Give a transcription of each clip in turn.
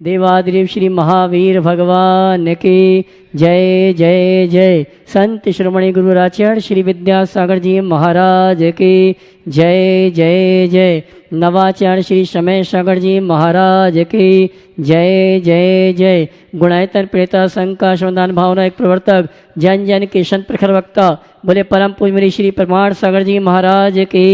देवादिदेव श्री महावीर भगवान की जय जय जय। संत शिरोमणि गुरुराचार्य श्री विद्यासागर जी महाराज की जय जय जय। नवाचार्य श्री समय सागर जी महाराज की जय जय जय। गुणायतन प्रेता संघ का श्रवणदान भावना एक प्रवर्तक जन जन के संत प्रखर वक्ता बोले परम पूज्य मेरी श्री प्रमाण सागर जी महाराज की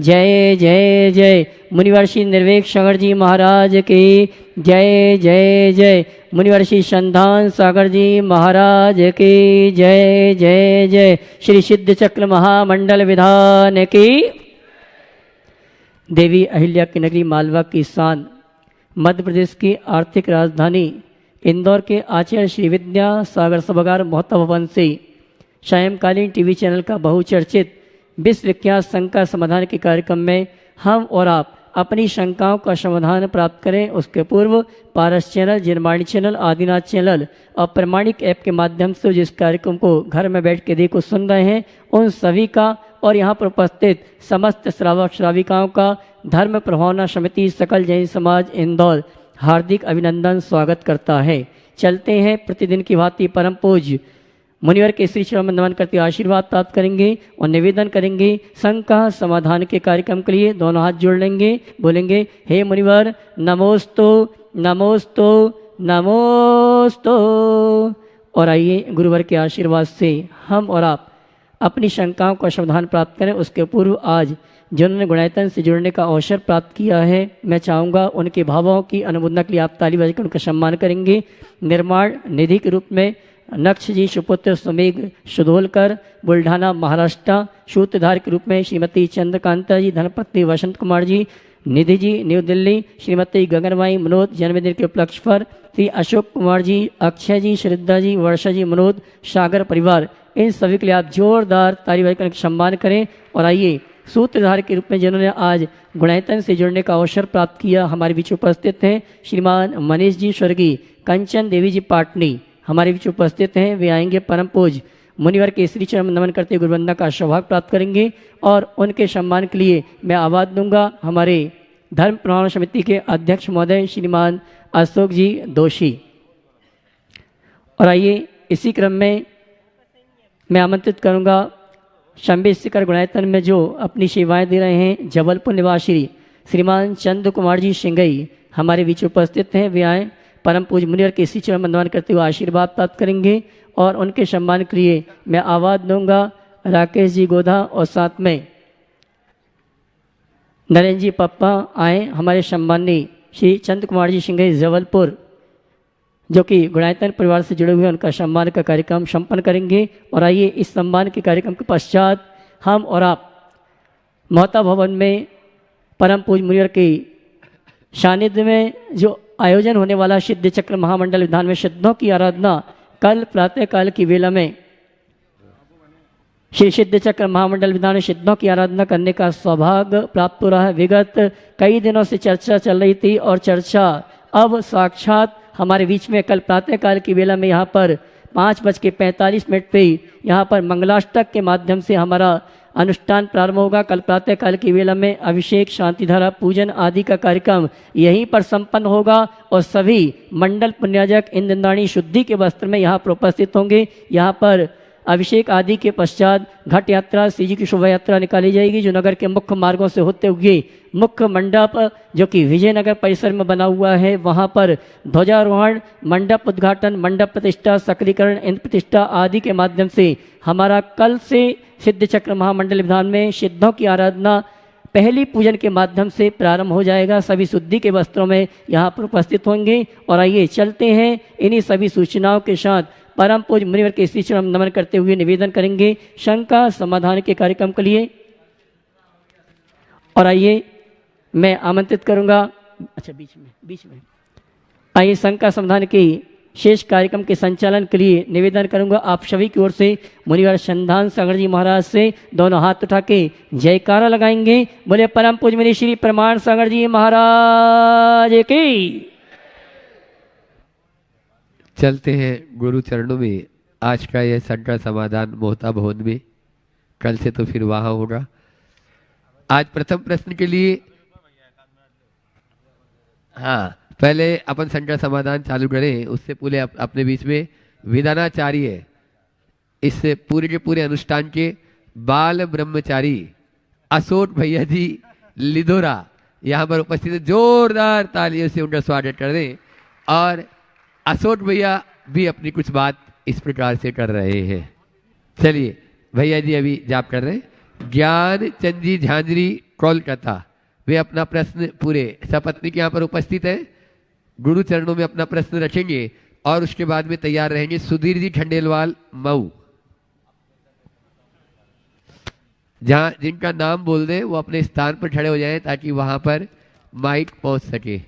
जय जय जय। मुनिवर श्री निर्वेक सागर जी महाराज की जय जय जय। मुनिवर श्री संधान सागर जी महाराज की जय जय जय। श्री सिद्ध चक्र महामंडल विधान की। देवी अहिल्या की नगरी मालवा की शान, मध्य प्रदेश की आर्थिक राजधानी इंदौर के आचार्य श्री विद्या सागर सभागार मोहता भवन से सायंकालीन टीवी चैनल का बहुचर्चित विश्व विख्यात शंका समाधान के कार्यक्रम में हम और आप अपनी शंकाओं का समाधान प्राप्त करें। उसके पूर्व पारस चैनल, जिनवाणी चैनल, आदिनाथ चैनल और प्रमाणिक ऐप के माध्यम से जिस कार्यक्रम को घर में बैठ के देखो सुन रहे हैं उन सभी का और यहाँ पर उपस्थित समस्त श्रावक श्राविकाओं का धर्म प्रभावना समिति सकल जैन समाज इंदौर हार्दिक अभिनंदन स्वागत करता है। चलते हैं प्रतिदिन की भांति परम पूज्य मुनिवर के श्री चरण में नमन करते आशीर्वाद प्राप्त करेंगे और निवेदन करेंगे शंका समाधान के कार्यक्रम के लिए दोनों हाथ जोड़ लेंगे, बोलेंगे हे मुनिवर नमोस्तु नमोस्तु नमोस्तु। और आइए गुरुवर के आशीर्वाद से हम और आप अपनी शंकाओं का समाधान प्राप्त करें। उसके पूर्व आज जिन्होंने गुणायतन से जुड़ने का अवसर प्राप्त किया है मैं चाहूँगा उनके भावों की अनुमोदना के लिए आप ताली बजाकर उनका सम्मान करेंगे। निर्माण निधि के रूप में नक्ष जी सुपुत्र सुमेघ सुधोलकर बुल्ढाना महाराष्ट्र, सूत्रधार के रूप में श्रीमती चंद्रकांता जी, धनपत्नी वसंत कुमार जी, निधि जी न्यू दिल्ली, श्रीमती गगनबाई मनोज जन्मदिन के उपलक्ष्य पर, श्री अशोक कुमार जी, अक्षय जी, श्रद्धा जी, वर्षा जी, मनोज, सागर परिवार, इन सभी के लिए आप जोरदार ताली बजाकर सम्मान करें। और आइए सूत्रधार के रूप में जिन्होंने आज गुणायतन से जुड़ने का अवसर प्राप्त किया हमारे बीच उपस्थित हैं श्रीमान मनीष जी स्वर्गीय कंचन देवी जी पाटनी हमारे बीच उपस्थित हैं। वे आएंगे परम पूज्य मुनिवर के श्री चरण में नमन करते गुरुवंदना का सौभाग्य प्राप्त करेंगे और उनके सम्मान के लिए मैं आवाज दूंगा हमारे धर्म प्रमाण समिति के अध्यक्ष महोदय श्रीमान अशोक जी दोषी। और आइए इसी क्रम में मैं आमंत्रित करूंगा शंबी शिखर गुणायतन में जो अपनी सेवाएं दे रहे हैं जबलपुर निवासी श्रीमान चंद्र कुमार जी सिंगई हमारे बीच उपस्थित हैं। वे आए परम पूज्य मुनिवर के इसी चरण में नमन करते हुए आशीर्वाद प्राप्त करेंगे और उनके सम्मान के लिए मैं आवाज दूंगा राकेश जी गोधा और साथ में नरेंद्र जी पप्पा आए हमारे सम्मानी श्री चंद्र कुमार जी सिंगई जबलपुर जो कि गुणायतन परिवार से जुड़े हुए उनका सम्मान का कार्यक्रम संपन्न करेंगे। और आइए इस सम्मान के कार्यक्रम के पश्चात हम और आप मोहता भवन में परम पूज्य मुनिवर के सानिध्य में जो आयोजन होने वाला सिद्ध चक्र महामंडल विधान में सिद्धों की आराधना कल प्रातःकाल की वेला में श्री सिद्ध चक्र महामंडल विधान में सिद्धों की आराधना करने का सौभाग्य प्राप्त हो रहा है। विगत कई दिनों से चर्चा चल रही थी और चर्चा अब साक्षात हमारे बीच में कल प्रातःकाल की वेला में यहाँ पर 5:45 पे यहाँ पर मंगलाष्टक के माध्यम से हमारा अनुष्ठान प्रारंभ होगा। कल प्रातःकाल की वेला में अभिषेक, शांतिधारा, पूजन आदि का कार्यक्रम यहीं पर संपन्न होगा और सभी मंडल पुण्याजक इंद्राणी शुद्धि के वस्त्र में यहाँ पर उपस्थित होंगे। यहाँ पर अभिषेक आदि के पश्चात घट यात्रा श्री जी की शोभा यात्रा निकाली जाएगी जो नगर के मुख्य मार्गों से होते हुए मुख्य मंडप जो कि विजयनगर परिसर में बना हुआ है वहाँ पर ध्वजारोहण, मंडप उद्घाटन, मंडप प्रतिष्ठा, सक्रियकरण, इंद्र प्रतिष्ठा आदि के माध्यम से हमारा कल से सिद्ध चक्र महामंडल विधान में सिद्धों की आराधना पहली पूजन के माध्यम से प्रारंभ हो जाएगा। सभी शुद्धि के वस्त्रों में यहाँ पर उपस्थित होंगे। और आइए चलते हैं इन्हीं सभी सूचनाओं के साथ परम पूज्य मुनिवर के श्री चरण नमन करते हुए निवेदन करेंगे शंका समाधान के कार्यक्रम के लिए। और आइए मैं आमंत्रित करूंगा बीच में आइए शंका समाधान के शेष कार्यक्रम के संचालन के लिए निवेदन करूंगा आप सभी की ओर से मुनिवर संधान सागर जी महाराज से दोनों हाथ उठा के जयकारा लगाएंगे। बोले परम पूज्य मुनि श्री प्रमाण सागर जी महाराज की। चलते हैं गुरु चरणों में। आज का यह शंका समाधान मोहता भवन में, कल से तो फिर वहां होगा। आज प्रथम प्रश्न के लिए पहले अपन संकट समाधान चालू करें, उससे पहले अपने बीच में विधानाचार्य, इस पूरे के पूरे अनुष्ठान के बाल ब्रह्मचारी असोट भैया जी लिदोरा यहाँ पर उपस्थित है। जोरदार तालियों से उनका स्वागत कर दें। और असोट भैया भी अपनी कुछ बात इस प्रकार से कर रहे हैं। चलिए भैया जी अभी जाप कर रहे हैं। ज्ञान चंद जी झांझरी कोलकाता, वे अपना प्रश्न पूरे सपत्नी के यहाँ पर उपस्थित है, गुरु चरणों में अपना प्रश्न रखेंगे और उसके बाद में तैयार रहेंगे सुधीर जी खंडेलवाल मऊ। जहाँ जिनका नाम बोल दें वो अपने स्थान पर खड़े हो जाएं ताकि वहाँ पर माइक पहुँच सके।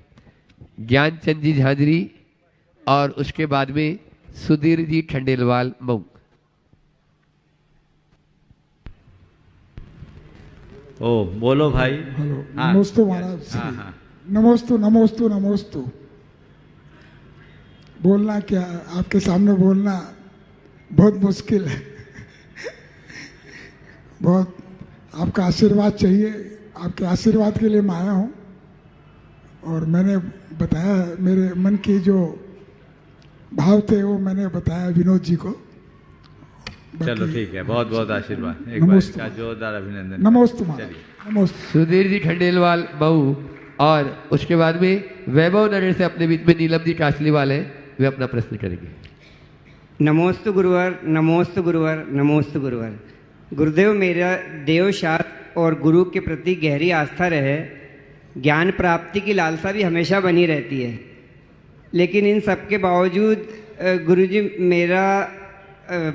ज्ञानचंद जी झांझरी और उसके बाद में सुधीर जी खंडेलवाल मऊ। ओ बोलो भाई। हेलो, हाँ, नमोस्तु महाराज। हाँ, हाँ। नमोस्तु नमोस्तु नमोस्तु। बोलना क्या, आपके सामने बोलना बहुत मुश्किल है। बहुत आपका आशीर्वाद चाहिए, आपके आशीर्वाद के लिए मैं आया हूँ। और मैंने बताया, मेरे मन की जो भाव थे वो मैंने बताया विनोद जी को। चलो ठीक है, बहुत बहुत आशीर्वाद, एक बार इसका जोरदार अभिनंदन। नमोस्तु महाराज, नमोस्तु। सुधीर जी खंडेलवाल मऊ और उसके बाद में वैभव नगर से अपने बीच में नीलम जी कासलीवाल है, वे अपना प्रश्न करेंगे। नमोस्तु गुरुवर, नमोस्तु गुरुवर, नमोस्तु गुरुवर। गुरुदेव, मेरा देव शास्त्र और गुरु के प्रति गहरी आस्था रहे। ज्ञान प्राप्ति की लालसा भी हमेशा बनी रहती है, लेकिन इन सब के बावजूद गुरुजी मेरा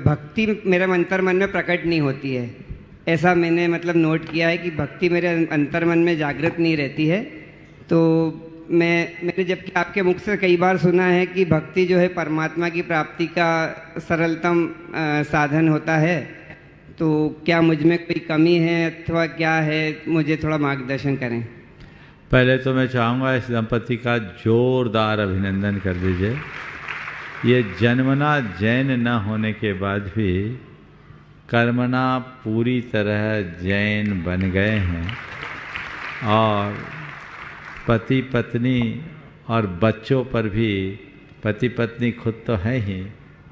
भक्ति मेरे अंतर मन में प्रकट नहीं होती है। ऐसा मैंने मतलब नोट किया है कि भक्ति मेरे अंतर मन में जागृत नहीं रहती है। तो मैंने जबकि आपके मुख से कई बार सुना है कि भक्ति जो है परमात्मा की प्राप्ति का सरलतम साधन होता है, तो क्या मुझ में कोई कमी है अथवा क्या है, मुझे थोड़ा मार्गदर्शन करें। पहले तो मैं चाहूँगा इस दंपति का जोरदार अभिनंदन कर दीजिए। ये जन्मना जैन न होने के बाद भी कर्मना पूरी तरह जैन बन गए हैं और पति पत्नी और बच्चों पर भी, पति पत्नी खुद तो है ही,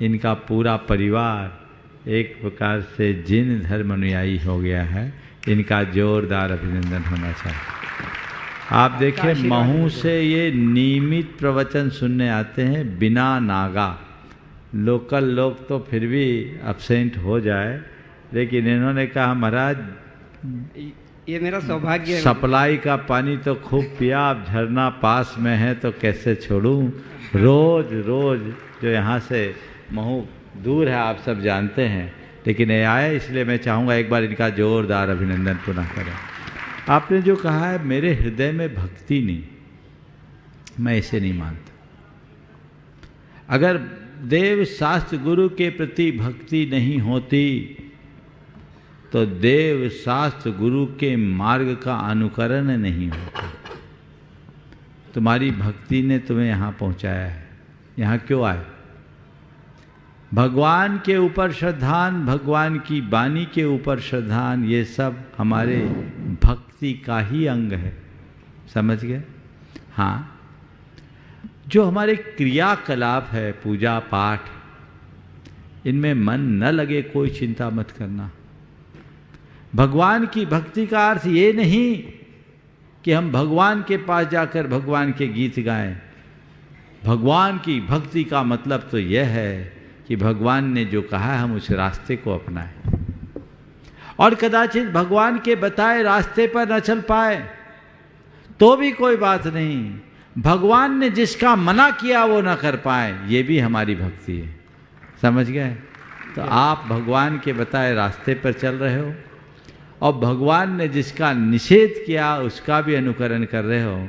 इनका पूरा परिवार एक प्रकार से जिन धर्म अनुयायी हो गया है। इनका जोरदार अभिनंदन होना चाहिए। आप देखिए, महू से ये नियमित प्रवचन सुनने आते हैं बिना नागा। लोकल लोग तो फिर भी अब्सेंट हो जाए, लेकिन इन्होंने कहा महाराज ये मेरा सौभाग्य है। सप्लाई का पानी तो खूब पिया, अब झरना पास में है तो कैसे छोड़ूं। रोज रोज जो यहाँ से महू दूर है, आप सब जानते हैं, लेकिन ये आए, इसलिए मैं चाहूँगा एक बार इनका जोरदार अभिनंदन पुनः करें। आपने जो कहा है मेरे हृदय में भक्ति नहीं, मैं इसे नहीं मानता। अगर देव शास्त्र गुरु के प्रति भक्ति नहीं होती तो देव शास्त्र गुरु के मार्ग का अनुकरण नहीं होता। तुम्हारी भक्ति ने तुम्हें यहाँ पहुँचाया है। यहाँ क्यों आए? भगवान के ऊपर श्रद्धान, भगवान की वाणी के ऊपर श्रद्धान, ये सब हमारे भक्ति का ही अंग है। समझ गए? हाँ, जो हमारे क्रियाकलाप है, पूजा पाठ, इनमें मन न लगे कोई चिंता मत करना। भगवान की भक्ति का अर्थ ये नहीं कि हम भगवान के पास जाकर भगवान के गीत गाएं। भगवान की भक्ति का मतलब तो यह है कि भगवान ने जो कहा है हम उस रास्ते को अपनाएं। और कदाचित भगवान के बताए रास्ते पर न चल पाए तो भी कोई बात नहीं, भगवान ने जिसका मना किया वो न कर पाए, ये भी हमारी भक्ति है। समझ गए? तो आप भगवान के बताए रास्ते पर चल रहे हो और भगवान ने जिसका निषेध किया उसका भी अनुकरण कर रहे हो,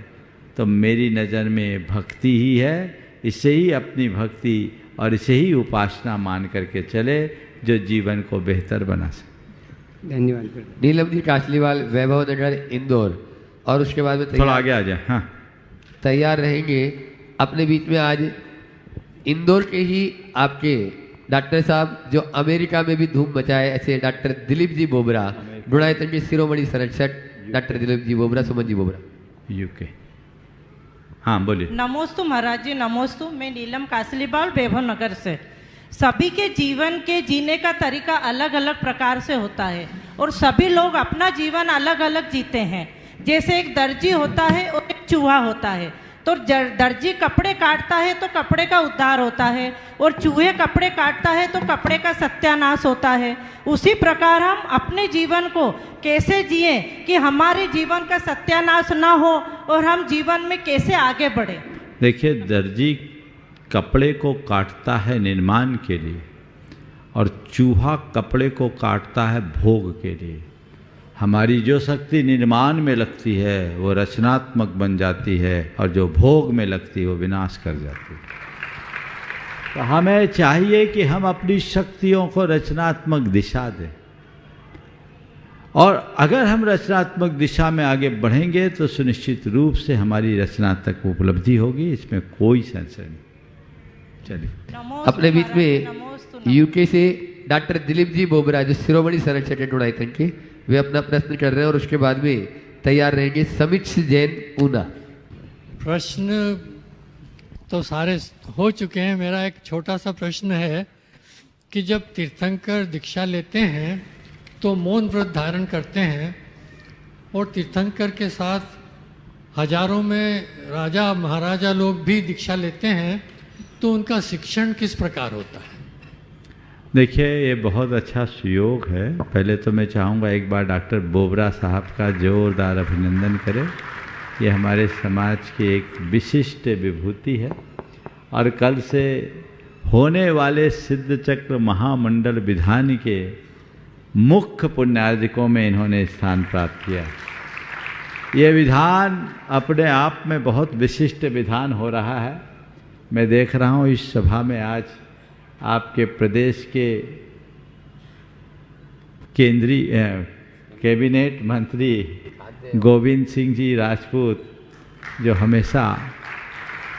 तो मेरी नज़र में भक्ति ही है। इसे ही अपनी भक्ति और इसे ही उपासना मान करके चले जो जीवन को बेहतर बना सके। धन्यवाद। नीलम जी कासलीवाल, वैभव नगर, इंदौर। और उसके बाद में थोड़ा आगे आ जाए। हाँ, तैयार रहेंगे अपने बीच में आज इंदौर के ही आपके डॉक्टर साहब जो अमेरिका में भी धूम मचाए, ऐसे डॉक्टर दिलीप जी बोबरा, गुणायतन के शिरोमणि संरक्षक डॉक्टर दिलीप जी बोबरा, सुमन जी बोबरा, यूके। हाँ बोलिए। नमोस्तु महाराज जी, नमोस्तु। मैं नीलम कासलीबाल वैभव नगर से। सभी के जीवन के जीने का तरीका अलग अलग प्रकार से होता है और सभी लोग अपना जीवन अलग अलग जीते हैं। जैसे एक दर्जी होता है और एक चूहा होता है, तो दर्जी कपड़े काटता है तो कपड़े का उद्धार होता है, और चूहे कपड़े काटता है तो कपड़े का सत्यानाश होता है। उसी प्रकार हम अपने जीवन को कैसे जिए कि हमारे जीवन का सत्यानाश ना हो और हम जीवन में कैसे आगे बढ़े। देखिए, दर्जी कपड़े को काटता है निर्माण के लिए और चूहा कपड़े को काटता है भोग के लिए। हमारी जो शक्ति निर्माण में लगती है वो रचनात्मक बन जाती है, और जो भोग में लगती है वो विनाश कर जाती है। तो हमें चाहिए कि हम अपनी शक्तियों को रचनात्मक दिशा दें, और अगर हम रचनात्मक दिशा में आगे बढ़ेंगे तो सुनिश्चित रूप से हमारी रचनात्मक उपलब्धि होगी, इसमें कोई संशय नहीं। चलिए, अपने बीच में यूके से डॉक्टर दिलीप जी बोबरा, जो शिरोमणि शरण चैरिटेबल के, वे अपना प्रश्न कर रहे हैं, और उसके बाद में तैयार रहेंगे समीक्ष जैन पूना। प्रश्न तो सारे हो चुके हैं। मेरा एक छोटा सा प्रश्न है कि जब तीर्थंकर दीक्षा लेते हैं तो मौन व्रत धारण करते हैं, और तीर्थंकर के साथ हजारों में राजा महाराजा लोग भी दीक्षा लेते हैं, तो उनका शिक्षण किस प्रकार होता है? देखिए, ये बहुत अच्छा सुयोग है। पहले तो मैं चाहूँगा एक बार डॉक्टर बोबरा साहब का जोरदार अभिनंदन करें। ये हमारे समाज की एक विशिष्ट विभूति है, और कल से होने वाले सिद्ध चक्र महामंडल विधान के मुख्य पुण्यार्जकों में इन्होंने स्थान प्राप्त किया। ये विधान अपने आप में बहुत विशिष्ट विधान हो रहा है। मैं देख रहा हूँ इस सभा में आज आपके प्रदेश के केंद्रीय कैबिनेट मंत्री गोविंद सिंह जी राजपूत, जो हमेशा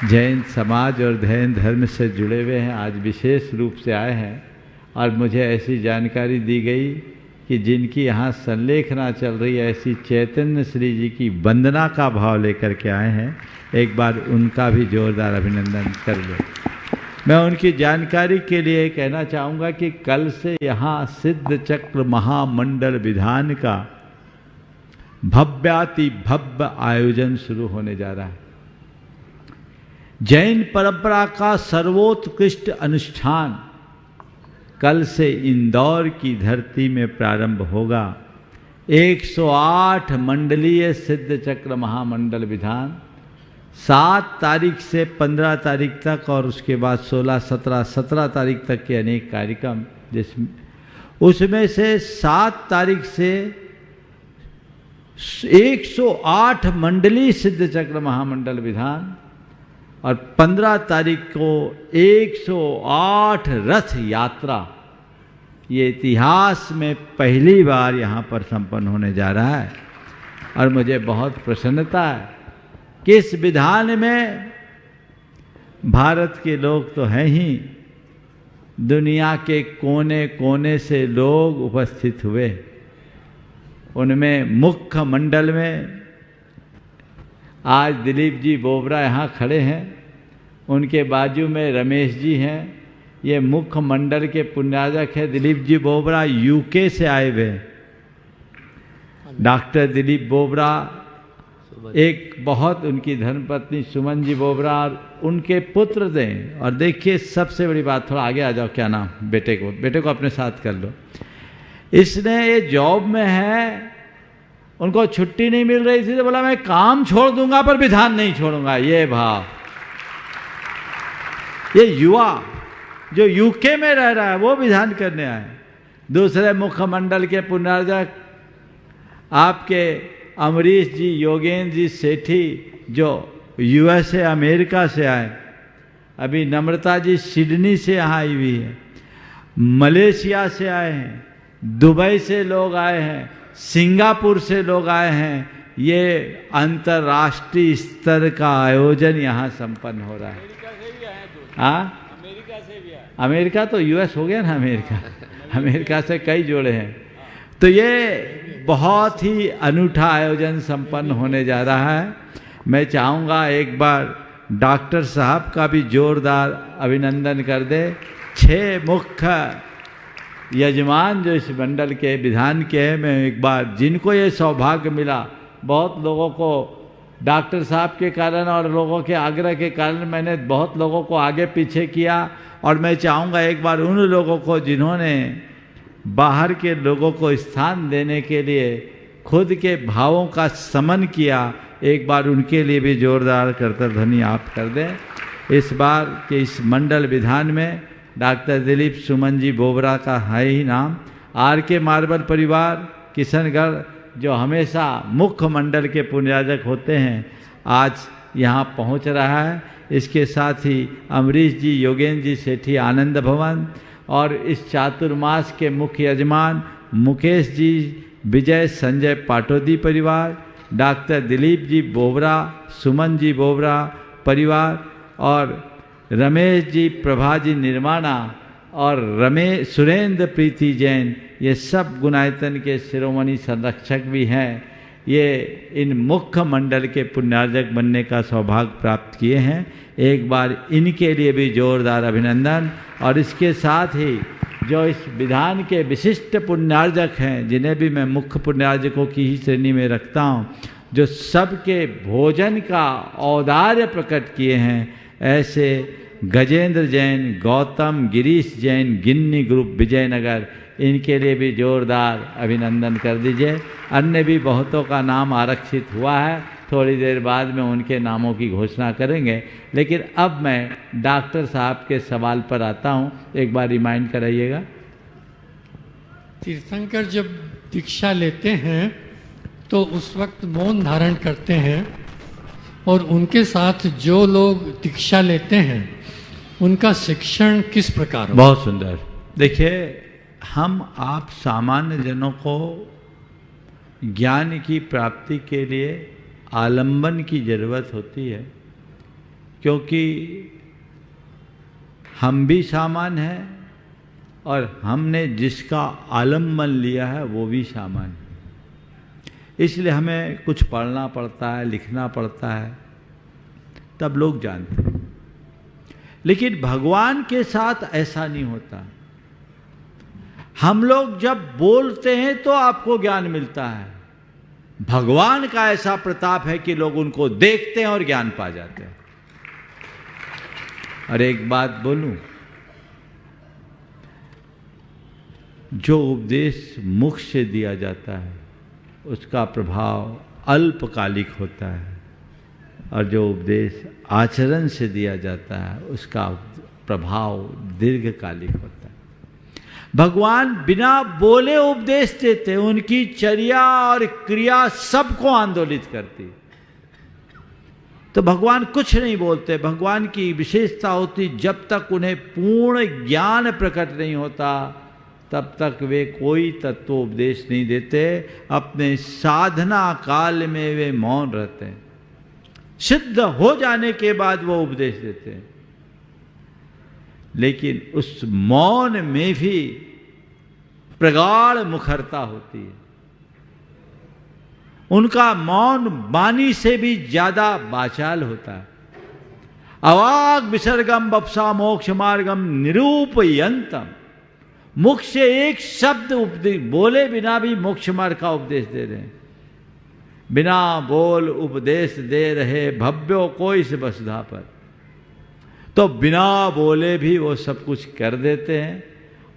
जैन समाज और जैन धर्म से जुड़े हुए हैं, आज विशेष रूप से आए हैं। और मुझे ऐसी जानकारी दी गई कि जिनकी यहाँ संलेखना चल रही है, ऐसी चैतन्य श्री जी की वंदना का भाव लेकर के आए हैं। एक बार उनका भी जोरदार अभिनंदन कर लो। मैं उनकी जानकारी के लिए कहना चाहूँगा कि कल से यहाँ सिद्ध चक्र महामंडल विधान का भव्याति भव्य आयोजन शुरू होने जा रहा है। जैन परंपरा का सर्वोत्कृष्ट अनुष्ठान कल से इंदौर की धरती में प्रारंभ होगा। 108 मंडलीय सिद्ध चक्र महामंडल विधान 7 तारीख से 15 तारीख तक, और उसके बाद 16, 17, 17 तारीख तक के अनेक कार्यक्रम, जिसमें उसमें से 7 तारीख से 108 मंडलीय सिद्ध चक्र महामंडल विधान, और 15 तारीख को 108 रथ यात्रा, ये इतिहास में पहली बार यहाँ पर संपन्न होने जा रहा है। और मुझे बहुत प्रसन्नता है कि इस विधान में भारत के लोग तो हैं ही, दुनिया के कोने कोने से लोग उपस्थित हुए। उनमें मुख्य मंडल में आज दिलीप जी बोबरा यहाँ खड़े हैं, उनके बाजू में रमेश जी हैं। ये मुख्य मंडल के पुण्यार्जक है। दिलीप जी बोबरा यूके से आए हुए। डॉक्टर दिलीप बोबरा, एक बहुत उनकी धर्मपत्नी सुमन जी बोबरा और उनके पुत्र दें। और देखिए, सबसे बड़ी बात, थोड़ा आगे आ जाओ, क्या नाम बेटे को अपने साथ कर लो। इसने ये जॉब में है, उनको छुट्टी नहीं मिल रही थी, तो बोला मैं काम छोड़ दूंगा पर विधान नहीं छोड़ूंगा। ये भाव, ये युवा जो यूके में रह रहा है वो विधान करने आए। दूसरे मुख्यमंडल के पुण्यार्जक आपके अमरीश जी, योगेंद्र जी सेठी, जो यूएसए अमेरिका से आए। अभी नम्रता जी सिडनी से यहाँ आई हुई है, मलेशिया से आए हैं, दुबई से लोग आए हैं, सिंगापुर से लोग आए हैं। ये अंतर्राष्ट्रीय स्तर का आयोजन यहाँ संपन्न हो रहा है। हाँ, अमेरिका तो यूएस हो गया ना, अमेरिका से कई जोड़े हैं। तो ये बहुत ही अनूठा आयोजन संपन्न होने जा रहा है। मैं चाहूँगा एक बार डॉक्टर साहब का भी जोरदार अभिनंदन कर दे। 6 मुख्य यजमान जो इस मंडल के विधान के हैं, मैं एक बार जिनको ये सौभाग्य मिला, बहुत लोगों को डॉक्टर साहब के कारण और लोगों के आग्रह के कारण मैंने बहुत लोगों को आगे पीछे किया, और मैं चाहूँगा एक बार उन लोगों को जिन्होंने बाहर के लोगों को स्थान देने के लिए खुद के भावों का समन किया, एक बार उनके लिए भी जोरदार करतल ध्वनि आप कर दें। इस बार के इस मंडल विधान में डॉक्टर दिलीप सुमन जी बोबरा का है ही नाम। RK मार्बल परिवार किशनगढ़ जो हमेशा मुख्य मंडल के पुण्याजक होते हैं, आज यहाँ पहुँच रहा है। इसके साथ ही अमरीश जी, योगेंद्र जी सेठी आनंद भवन, और इस चातुर्मास के मुख्य यजमान मुकेश जी, विजय संजय पाटोदी परिवार, डॉक्टर दिलीप जी बोबरा, सुमन जी बोबरा परिवार, और रमेश जी, प्रभा जी निर्माणा, और सुरेंद्र प्रीति जैन, ये सब गुणायतन के शिरोमणि संरक्षक भी हैं। ये इन मुख्य मंडल के पुण्यार्जक बनने का सौभाग्य प्राप्त किए हैं। एक बार इनके लिए भी जोरदार अभिनंदन। और इसके साथ ही जो इस विधान के विशिष्ट पुण्यार्जक हैं, जिन्हें भी मैं मुख्य पुण्यार्जकों की ही श्रेणी में रखता हूँ, जो सबके भोजन का औदार्य प्रकट किए हैं, ऐसे गजेंद्र जैन, गौतम, गिरीश जैन, गिन्नी ग्रुप विजयनगर, इनके लिए भी जोरदार अभिनंदन कर दीजिए। अन्य भी बहुतों का नाम आरक्षित हुआ है, थोड़ी देर बाद में उनके नामों की घोषणा करेंगे। लेकिन अब मैं डॉक्टर साहब के सवाल पर आता हूँ, एक बार रिमाइंड कराइएगा। तीर्थंकर जब दीक्षा लेते हैं तो उस वक्त मौन धारण करते हैं, और उनके साथ जो लोग दीक्षा लेते हैं उनका शिक्षण किस प्रकार हो? बहुत सुंदर। देखिए, हम आप सामान्य जनों को ज्ञान की प्राप्ति के लिए आलंबन की जरूरत होती है, क्योंकि हम भी सामान्य हैं और हमने जिसका आलंबन लिया है वो भी सामान्य है। इसलिए हमें कुछ पढ़ना पड़ता है, लिखना पड़ता है, तब लोग जानते हैं। लेकिन भगवान के साथ ऐसा नहीं होता। हम लोग जब बोलते हैं तो आपको ज्ञान मिलता है, भगवान का ऐसा प्रताप है कि लोग उनको देखते हैं और ज्ञान पा जाते हैं। और एक बात बोलूं, जो उपदेश मुख से दिया जाता है उसका प्रभाव अल्पकालिक होता है, और जो उपदेश आचरण से दिया जाता है उसका प्रभाव दीर्घकालिक होता है। भगवान बिना बोले उपदेश देते, उनकी चर्या और क्रिया सबको आंदोलित करती। तो भगवान कुछ नहीं बोलते। भगवान की विशेषता होती, जब तक उन्हें पूर्ण ज्ञान प्रकट नहीं होता तब तक वे कोई तत्व उपदेश नहीं देते। अपने साधना काल में वे मौन रहते हैं, सिद्ध हो जाने के बाद वो उपदेश देते हैं। लेकिन उस मौन में भी प्रगाढ़ मुखरता होती है। उनका मौन वाणी से भी ज्यादा वाचाल होता है। अवाग विसर्गम बपसा मोक्ष मार्गम निरूपयंतम, मुख से एक शब्द बोले बिना भी मोक्ष मार्ग का उपदेश दे रहे हैं। बिना बोल उपदेश दे रहे भव्यो को इस वसुधा पर। तो बिना बोले भी वो सब कुछ कर देते हैं,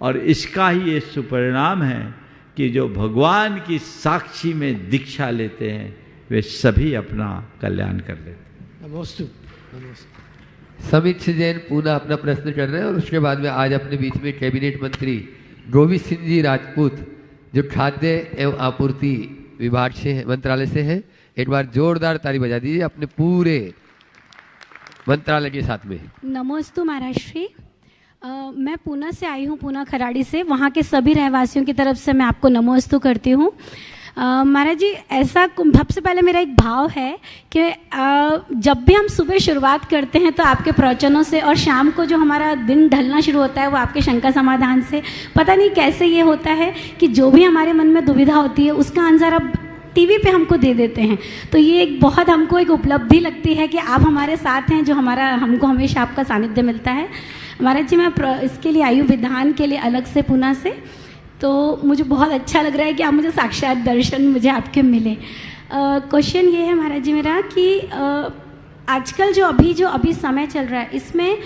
और इसका ही ये सुपरिणाम है कि जो भगवान की साक्षी में दीक्षा लेते हैं वे सभी अपना कल्याण कर लेते हैं। नमोस्तु। समित जैन पुनः अपना प्रश्न कर रहे हैं, और उसके बाद में आज अपने बीच में कैबिनेट मंत्री गोविंद सिंह जी राजपूत, जो खाद्य एवं आपूर्ति विभाग से है, मंत्रालय से हैं। एक बार जोरदार ताली बजा दीजिए अपने पूरे मंत्रालय के साथ में। नमोस्तु महाराज श्री। मैं पूना से आई हूँ, पूना खराड़ी से। वहाँ के सभी रहवासियों की तरफ से मैं आपको नमोस्तु करती हूँ। महाराज जी, ऐसा सबसे पहले मेरा एक भाव है कि जब भी हम सुबह शुरुआत करते हैं तो आपके प्रवचनों से, और शाम को जो हमारा दिन ढलना शुरू होता है वो आपके शंका समाधान से, पता नहीं कैसे ये होता है कि जो भी हमारे मन में दुविधा होती है उसका आंसर अब टीवी पे हमको दे देते हैं। तो ये एक बहुत हमको एक उपलब्धि लगती है कि आप हमारे साथ हैं, जो हमको हमेशा आपका सानिध्य मिलता है। महाराज जी, मैं इसके लिए आई हूँ विधान के लिए अलग से पुणे से, तो मुझे बहुत अच्छा लग रहा है कि आप मुझे साक्षात दर्शन मुझे आपके मिले। क्वेश्चन ये है महाराज जी मेरा कि आजकल जो अभी समय चल रहा है, इसमें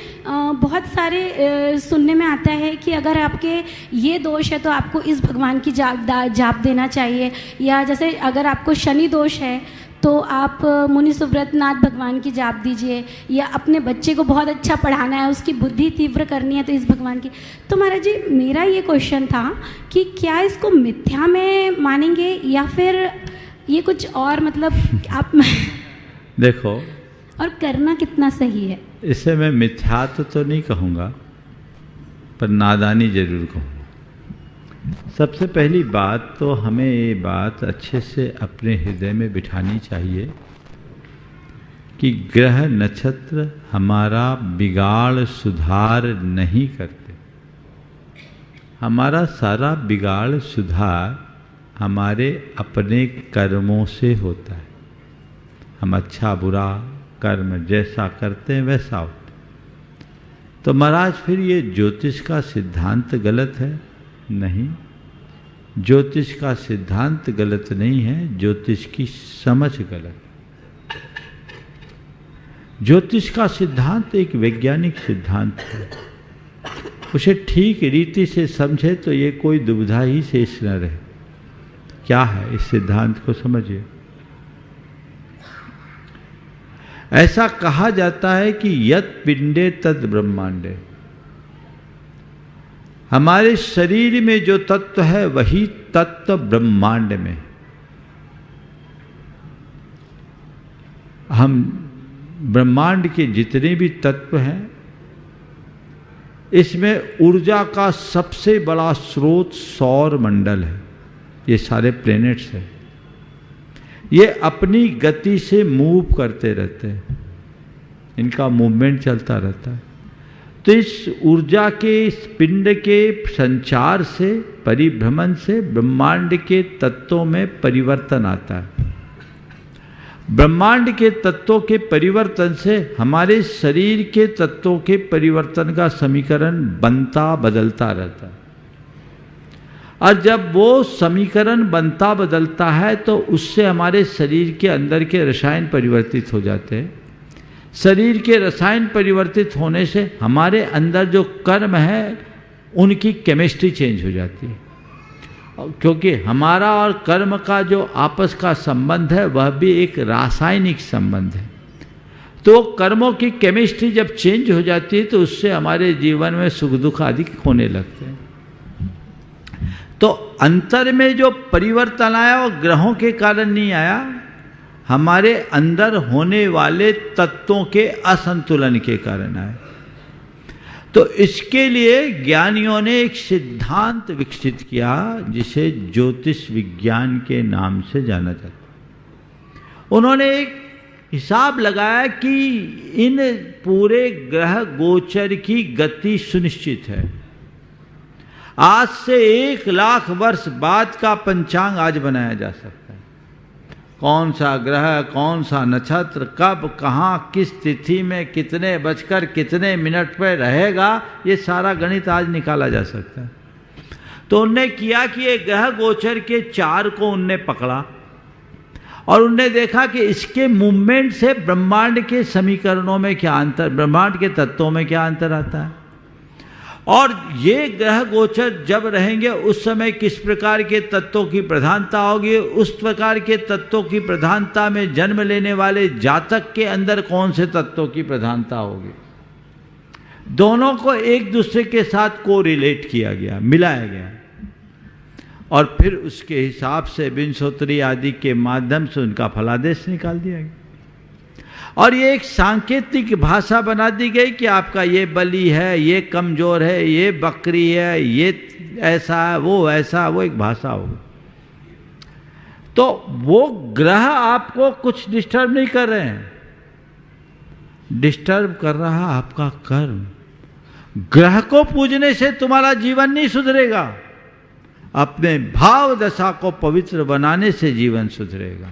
बहुत सारे सुनने में आता है कि अगर आपके ये दोष है तो आपको इस भगवान की जाप देना चाहिए, या जैसे अगर आपको शनि दोष है तो आप मुनि सुव्रतनाथ भगवान की जाप दीजिए, या अपने बच्चे को बहुत अच्छा पढ़ाना है, उसकी बुद्धि तीव्र करनी है तो इस भगवान की। तो महाराज जी, मेरा ये क्वेश्चन था कि क्या इसको मिथ्या में मानेंगे या फिर ये कुछ और, मतलब आप देखो, और करना कितना सही है? इसे मैं मिथ्यात्व तो नहीं कहूँगा, पर नादानी जरूर कहूँगा। सबसे पहली बात तो हमें ये बात अच्छे से अपने हृदय में बिठानी चाहिए कि ग्रह नक्षत्र हमारा बिगाड़ सुधार नहीं करते। हमारा सारा बिगाड़ सुधार हमारे अपने कर्मों से होता है। हम अच्छा बुरा कर्म जैसा करते हैं वैसा होता है। तो महाराज, फिर ये ज्योतिष का सिद्धांत गलत है? नहीं, ज्योतिष का सिद्धांत गलत नहीं है, ज्योतिष की समझ गलत। ज्योतिष का सिद्धांत एक वैज्ञानिक सिद्धांत है, उसे ठीक रीति से समझे तो ये कोई दुविधा ही शेष न रहे। क्या है इस सिद्धांत को समझिए। ऐसा कहा जाता है कि यत् पिंडे तद ब्रह्मांडे, हमारे शरीर में जो तत्व है वही तत्व ब्रह्मांड में। हम ब्रह्मांड के जितने भी तत्व हैं, इसमें ऊर्जा का सबसे बड़ा स्रोत सौर मंडल है। ये सारे प्लैनेट्स हैं, ये अपनी गति से मूव करते रहते हैं, इनका मूवमेंट चलता रहता है। तो इस ऊर्जा के, इस पिंड के संचार से, परिभ्रमण से ब्रह्मांड के तत्वों में परिवर्तन आता है। ब्रह्मांड के तत्वों के परिवर्तन से हमारे शरीर के तत्वों के परिवर्तन का समीकरण बनता बदलता रहता है। और जब वो समीकरण बनता बदलता है तो उससे हमारे शरीर के अंदर के रसायन परिवर्तित हो जाते हैं। शरीर के रसायन परिवर्तित होने से हमारे अंदर जो कर्म है उनकी केमिस्ट्री चेंज हो जाती है, क्योंकि हमारा और कर्म का जो आपस का संबंध है वह भी एक रासायनिक संबंध है। तो कर्मों की केमिस्ट्री जब चेंज हो जाती है तो उससे हमारे जीवन में सुख दुख आदि होने लगते हैं। तो अंतर में जो परिवर्तन आया वो ग्रहों के कारण नहीं आया, हमारे अंदर होने वाले तत्वों के असंतुलन के कारण आया। तो इसके लिए ज्ञानियों ने एक सिद्धांत विकसित किया जिसे ज्योतिष विज्ञान के नाम से जाना जाता है। उन्होंने एक हिसाब लगाया कि इन पूरे ग्रह गोचर की गति सुनिश्चित है। आज से 1 लाख वर्ष बाद का पंचांग आज बनाया जा सकता है। कौन सा ग्रह, कौन सा नक्षत्र, कब, कहाँ, किस तिथि में कितने बजकर कितने मिनट पर रहेगा, ये सारा गणित आज निकाला जा सकता है। तो उनने किया कि ये ग्रह गोचर के 4 को उनने पकड़ा और उनने देखा कि इसके मूवमेंट से ब्रह्मांड के समीकरणों में क्या अंतर, ब्रह्मांड के तत्वों में क्या अंतर आता है, और ये ग्रह गोचर जब रहेंगे उस समय किस प्रकार के तत्वों की प्रधानता होगी, उस प्रकार के तत्वों की प्रधानता में जन्म लेने वाले जातक के अंदर कौन से तत्वों की प्रधानता होगी। दोनों को एक दूसरे के साथ कोरिलेट किया गया, मिलाया गया, और फिर उसके हिसाब से विंशोत्तरी आदि के माध्यम से उनका फलादेश निकाल दिया गया। और ये एक सांकेतिक भाषा बना दी गई कि आपका ये बलि है, ये कमजोर है, ये बकरी है, ये ऐसा है, वो ऐसा, वो एक भाषा होगी। तो वो ग्रह आपको कुछ डिस्टर्ब नहीं कर रहे हैं, डिस्टर्ब कर रहा आपका कर्म। ग्रह को पूजने से तुम्हारा जीवन नहीं सुधरेगा, अपने भाव दशा को पवित्र बनाने से जीवन सुधरेगा।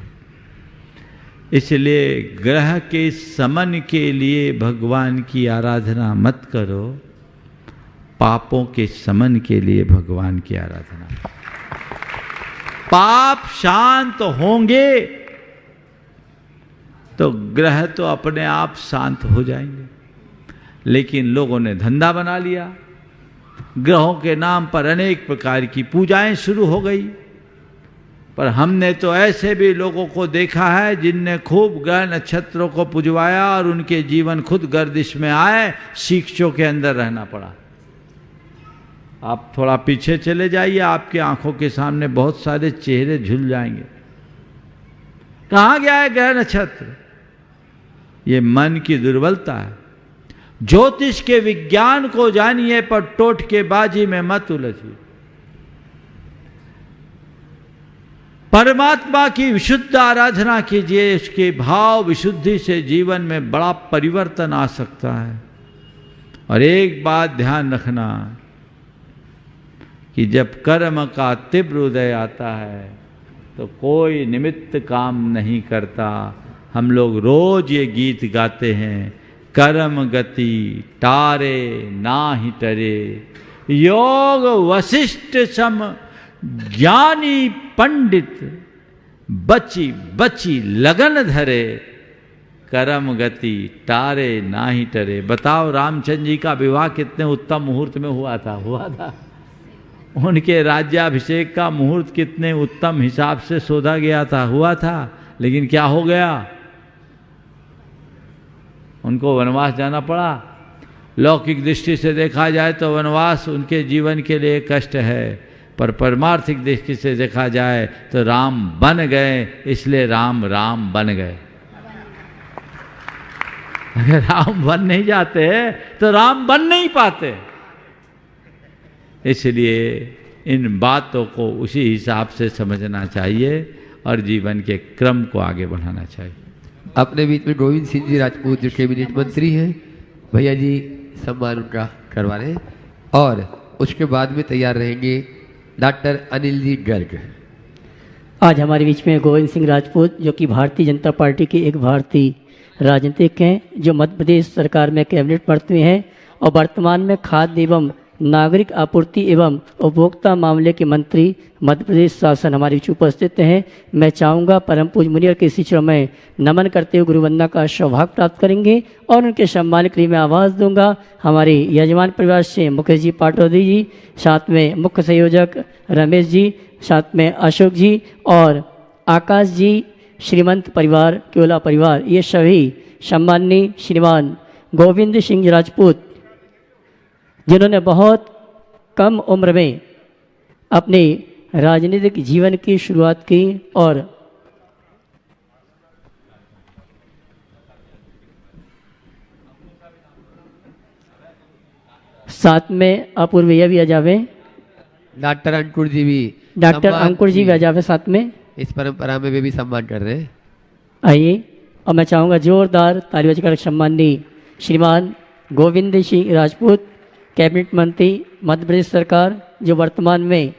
इसलिए ग्रह के समन के लिए भगवान की आराधना मत करो, पापों के समन के लिए भगवान की आराधना। पाप शांत होंगे तो ग्रह तो अपने आप शांत हो जाएंगे। लेकिन लोगों ने धंधा बना लिया, ग्रहों के नाम पर अनेक प्रकार की पूजाएं शुरू हो गई। पर हमने तो ऐसे भी लोगों को देखा है जिनने खूब ग्रह नक्षत्रों को पुजवाया और उनके जीवन खुद गर्दिश में आए, शिक्षों के अंदर रहना पड़ा। आप थोड़ा पीछे चले जाइए, आपकी आंखों के सामने बहुत सारे चेहरे झुल जाएंगे। कहां गया है ग्रह नक्षत्र? ये मन की दुर्बलता है। ज्योतिष के विज्ञान को जानिए पर टोटकेबाजी में मत उलझिए। परमात्मा की विशुद्ध आराधना कीजिए, उसके भाव विशुद्धि से जीवन में बड़ा परिवर्तन आ सकता है। और एक बात ध्यान रखना कि जब कर्म का तीव्र उदय आता है तो कोई निमित्त काम नहीं करता। हम लोग रोज ये गीत गाते हैं, कर्म गति टारे नाहि टरे, योग वशिष्ठ सम ज्ञानी पंडित, बची बची लगन धरे, कर्म गति टारे नाहि टरे। बताओ रामचंद्र जी का विवाह कितने उत्तम मुहूर्त में हुआ था। उनके राज्याभिषेक का मुहूर्त कितने उत्तम हिसाब से सोधा गया था, हुआ था। लेकिन क्या हो गया? उनको वनवास जाना पड़ा। लौकिक दृष्टि से देखा जाए तो वनवास उनके जीवन के लिए कष्ट है, पर परमार्थिक दृष्टि से देखा जाए तो राम बन गए, इसलिए राम राम बन गए। अगर राम बन नहीं जाते तो राम बन नहीं पाते। इसलिए इन बातों को उसी हिसाब से समझना चाहिए और जीवन के क्रम को आगे बढ़ाना चाहिए। अपने बीच में गोविंद सिंह जी राजपूत जो कैबिनेट मंत्री हैं, भैया जी सम्मान उनका करवा रहे हैं। और उसके बाद में तैयार रहेंगे डॉक्टर अनिल जी गर्ग। आज हमारे बीच में गोविंद सिंह राजपूत जो कि भारतीय जनता पार्टी के एक भारतीय राजनीतिक हैं, जो मध्य प्रदेश सरकार में कैबिनेट मंत्री हैं और वर्तमान में खाद्य एवं नागरिक आपूर्ति एवं उपभोक्ता मामले के मंत्री मध्य प्रदेश शासन हमारे बीच उपस्थित हैं। मैं चाहूँगा परम पूज्य मुनिवर के शिष्यों में नमन करते हुए गुरुवंदना का सौभाग्य प्राप्त करेंगे और उनके सम्मान के लिए मैं आवाज़ दूंगा। हमारे यजमान परिवार से मुकेश जी पाटौदी जी, साथ में मुख्य संयोजक रमेश जी, साथ में अशोक जी और आकाश जी, श्रीमंत परिवार, क्योला परिवार, ये सभी सम्माननीय श्रीमान गोविंद सिंह राजपूत जिन्होंने बहुत कम उम्र में अपने राजनीतिक जीवन की शुरुआत की और साथ में अपूर्व भैया भी आ जावे, डॉक्टर अंकुर जी भी, डॉक्टर अंकुर जी भी आ जावे साथ में। इस परंपरा में वे भी सम्मान कर रहे हैं। आइए और मैं चाहूँगा जोरदार ताली बजाकर सम्माननीय श्रीमान गोविंद सिंह राजपूत कैबिनेट मंत्री मध्य प्रदेश सरकार, जो वर्तमान में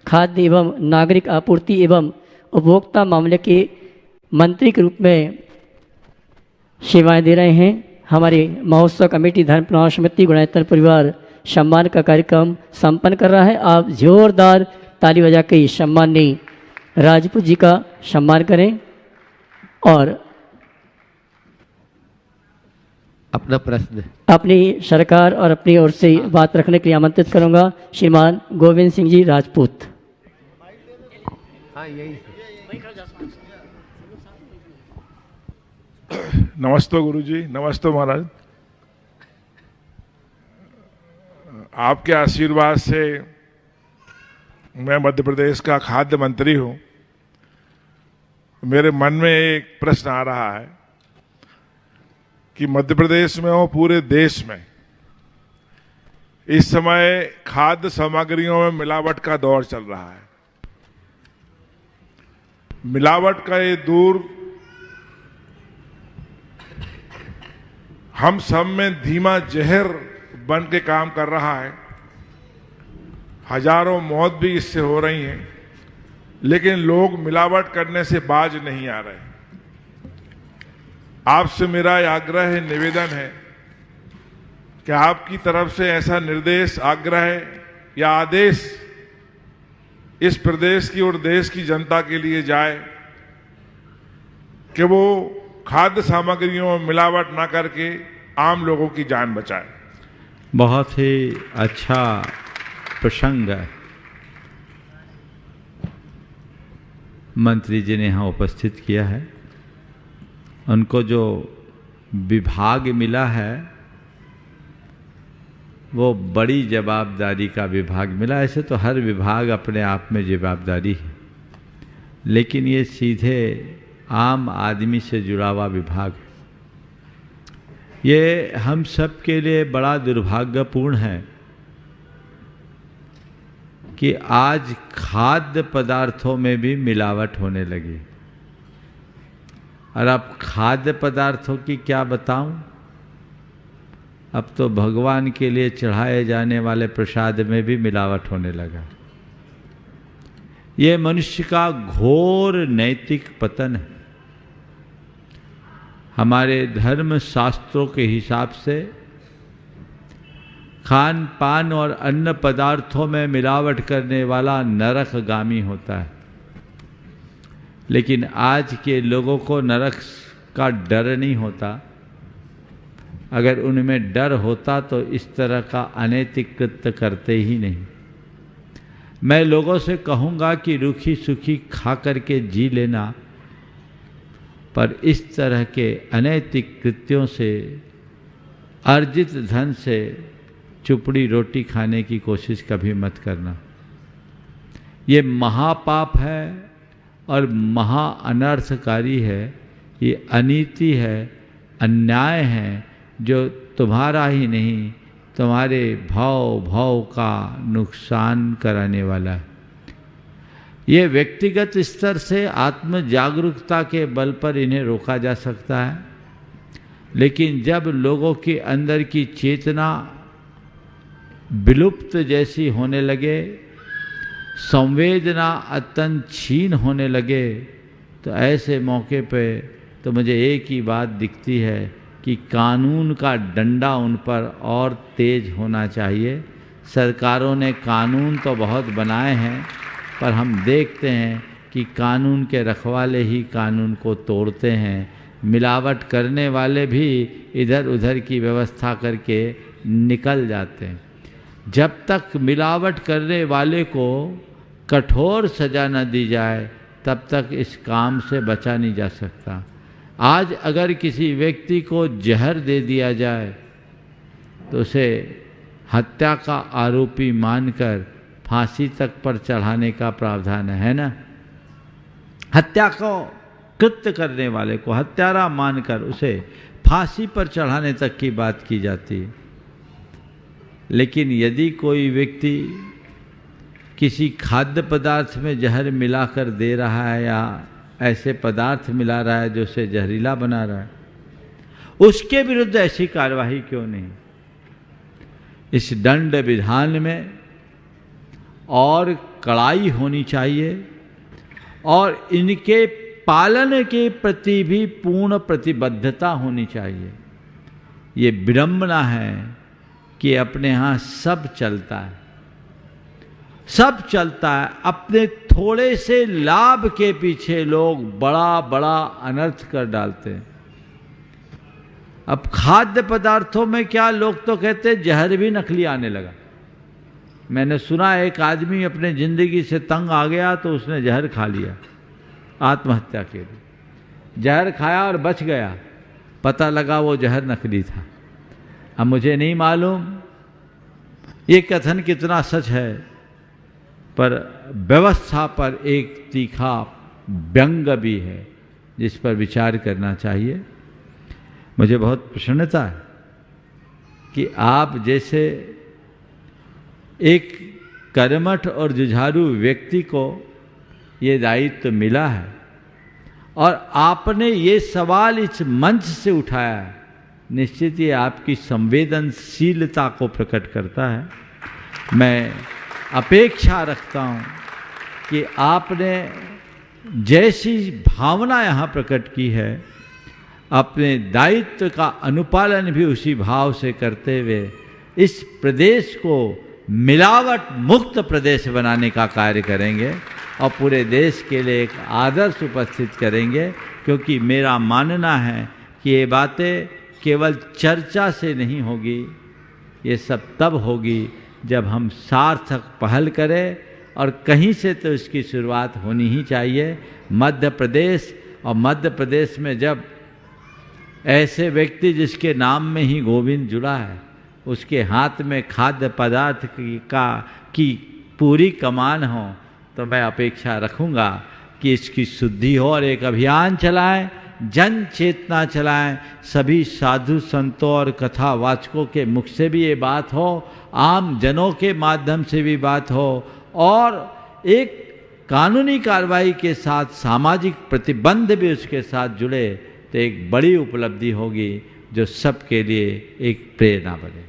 खाद्य एवं नागरिक आपूर्ति एवं उपभोक्ता मामले के मंत्री के रूप में सेवाएं दे रहे हैं। हमारे महोत्सव कमेटी धर्म प्रणाम समिति गुणायतन परिवार सम्मान का कार्यक्रम संपन्न कर रहा है। आप जोरदार ताली बजा के सम्माननीय राजपूत जी का सम्मान करें और अपना प्रश्न अपनी सरकार और अपनी ओर से बात रखने के लिए आमंत्रित करूंगा श्रीमान गोविंद सिंह जी राजपूत। नमस्ते गुरुजी, नमस्ते महाराज। आपके आशीर्वाद से मैं मध्य प्रदेश का खाद्य मंत्री हूं। मेरे मन में एक प्रश्न आ रहा है कि मध्य प्रदेश में हो पूरे देश में इस समय खाद्य सामग्रियों में मिलावट का दौर चल रहा है। मिलावट का ये दूर हम सब में धीमा जहर बन के काम कर रहा है। हजारों मौत भी इससे हो रही हैं, लेकिन लोग मिलावट करने से बाज नहीं आ रहे। आपसे मेरा आग्रह है, निवेदन है कि आपकी तरफ से ऐसा निर्देश, आग्रह या आदेश इस प्रदेश की और देश की जनता के लिए जाए कि वो खाद्य सामग्रियों में मिलावट ना करके आम लोगों की जान बचाए। बहुत ही अच्छा प्रसंग है मंत्री जी ने यहाँ उपस्थित किया है। उनको जो विभाग मिला है वो बड़ी जवाबदारी का विभाग मिला। ऐसे तो हर विभाग अपने आप में जवाबदारी है, लेकिन ये सीधे आम आदमी से जुड़ा हुआ विभाग है। ये हम सब के लिए बड़ा दुर्भाग्यपूर्ण है कि आज खाद्य पदार्थों में भी मिलावट होने लगी। और अब खाद्य पदार्थों की क्या बताऊं, अब तो भगवान के लिए चढ़ाए जाने वाले प्रसाद में भी मिलावट होने लगा। ये मनुष्य का घोर नैतिक पतन है। हमारे धर्म शास्त्रों के हिसाब से खान पान और अन्न पदार्थों में मिलावट करने वाला नरकगामी होता है, लेकिन आज के लोगों को नरक का डर नहीं होता। अगर उनमें डर होता तो इस तरह का अनैतिक कृत्य करते ही नहीं। मैं लोगों से कहूँगा कि रूखी सूखी खा करके जी लेना, पर इस तरह के अनैतिक कृत्यों से, अर्जित धन से चुपड़ी रोटी खाने की कोशिश कभी मत करना। ये महापाप है और महा अनर्थकारी है। ये अनीति है, अन्याय है, जो तुम्हारा ही नहीं तुम्हारे भाव का नुकसान कराने वाला है। ये व्यक्तिगत स्तर से आत्म जागरूकता के बल पर इन्हें रोका जा सकता है, लेकिन जब लोगों के अंदर की चेतना विलुप्त जैसी होने लगे, संवेदना अत्यंत क्षीण होने लगे, तो ऐसे मौके पे तो मुझे एक ही बात दिखती है कि कानून का डंडा उन पर और तेज होना चाहिए। सरकारों ने कानून तो बहुत बनाए हैं, पर हम देखते हैं कि कानून के रखवाले ही कानून को तोड़ते हैं। मिलावट करने वाले भी इधर उधर की व्यवस्था करके निकल जाते हैं। जब तक मिलावट करने वाले को कठोर सजा न दी जाए, तब तक इस काम से बचा नहीं जा सकता। आज अगर किसी व्यक्ति को जहर दे दिया जाए तो उसे हत्या का आरोपी मानकर फांसी तक पर चढ़ाने का प्रावधान है ना। हत्या को कृत्य करने वाले को हत्यारा मानकर उसे फांसी पर चढ़ाने तक की बात की जाती है। लेकिन यदि कोई व्यक्ति किसी खाद्य पदार्थ में जहर मिलाकर दे रहा है या ऐसे पदार्थ मिला रहा है जो उसे जहरीला बना रहा है, उसके विरुद्ध ऐसी कार्यवाही क्यों नहीं? इस दंड विधान में और कड़ाई होनी चाहिए और इनके पालन के प्रति भी पूर्ण प्रतिबद्धता होनी चाहिए। ये विडंबना है कि अपने यहाँ सब चलता है, सब चलता है। अपने थोड़े से लाभ के पीछे लोग बड़ा बड़ा अनर्थ कर डालते हैं। अब खाद्य पदार्थों में क्या, लोग तो कहते हैं जहर भी नकली आने लगा। मैंने सुना एक आदमी अपने जिंदगी से तंग आ गया तो उसने जहर खा लिया आत्महत्या के लिए। जहर खाया और बच गया, पता लगा वो जहर नकली था। अब मुझे नहीं मालूम ये कथन कितना सच है, पर व्यवस्था पर एक तीखा व्यंग भी है जिस पर विचार करना चाहिए। मुझे बहुत प्रसन्नता है कि आप जैसे एक कर्मठ और जुझारू व्यक्ति को ये दायित्व मिला है और आपने ये सवाल इस मंच से उठाया है। निश्चित ये आपकी संवेदनशीलता को प्रकट करता है। मैं अपेक्षा रखता हूँ कि आपने जैसी भावना यहाँ प्रकट की है, अपने दायित्व का अनुपालन भी उसी भाव से करते हुए इस प्रदेश को मिलावट मुक्त प्रदेश बनाने का कार्य करेंगे और पूरे देश के लिए एक आदर्श उपस्थित करेंगे। क्योंकि मेरा मानना है कि ये बातें केवल चर्चा से नहीं होगी, ये सब तब होगी जब हम सार्थक पहल करें, और कहीं से तो इसकी शुरुआत होनी ही चाहिए। मध्य प्रदेश, और मध्य प्रदेश में जब ऐसे व्यक्ति जिसके नाम में ही गोविंद जुड़ा है, उसके हाथ में खाद्य पदार्थ की पूरी कमान हो, तो मैं अपेक्षा रखूँगा कि इसकी शुद्धि हो और एक अभियान चलाएं, जन चेतना चलाएं, सभी साधु संतों और कथावाचकों के मुख से भी ये बात हो, आम जनों के माध्यम से भी बात हो, और एक कानूनी कार्रवाई के साथ सामाजिक प्रतिबंध भी उसके साथ जुड़े, तो एक बड़ी उपलब्धि होगी जो सबके लिए एक प्रेरणा बने।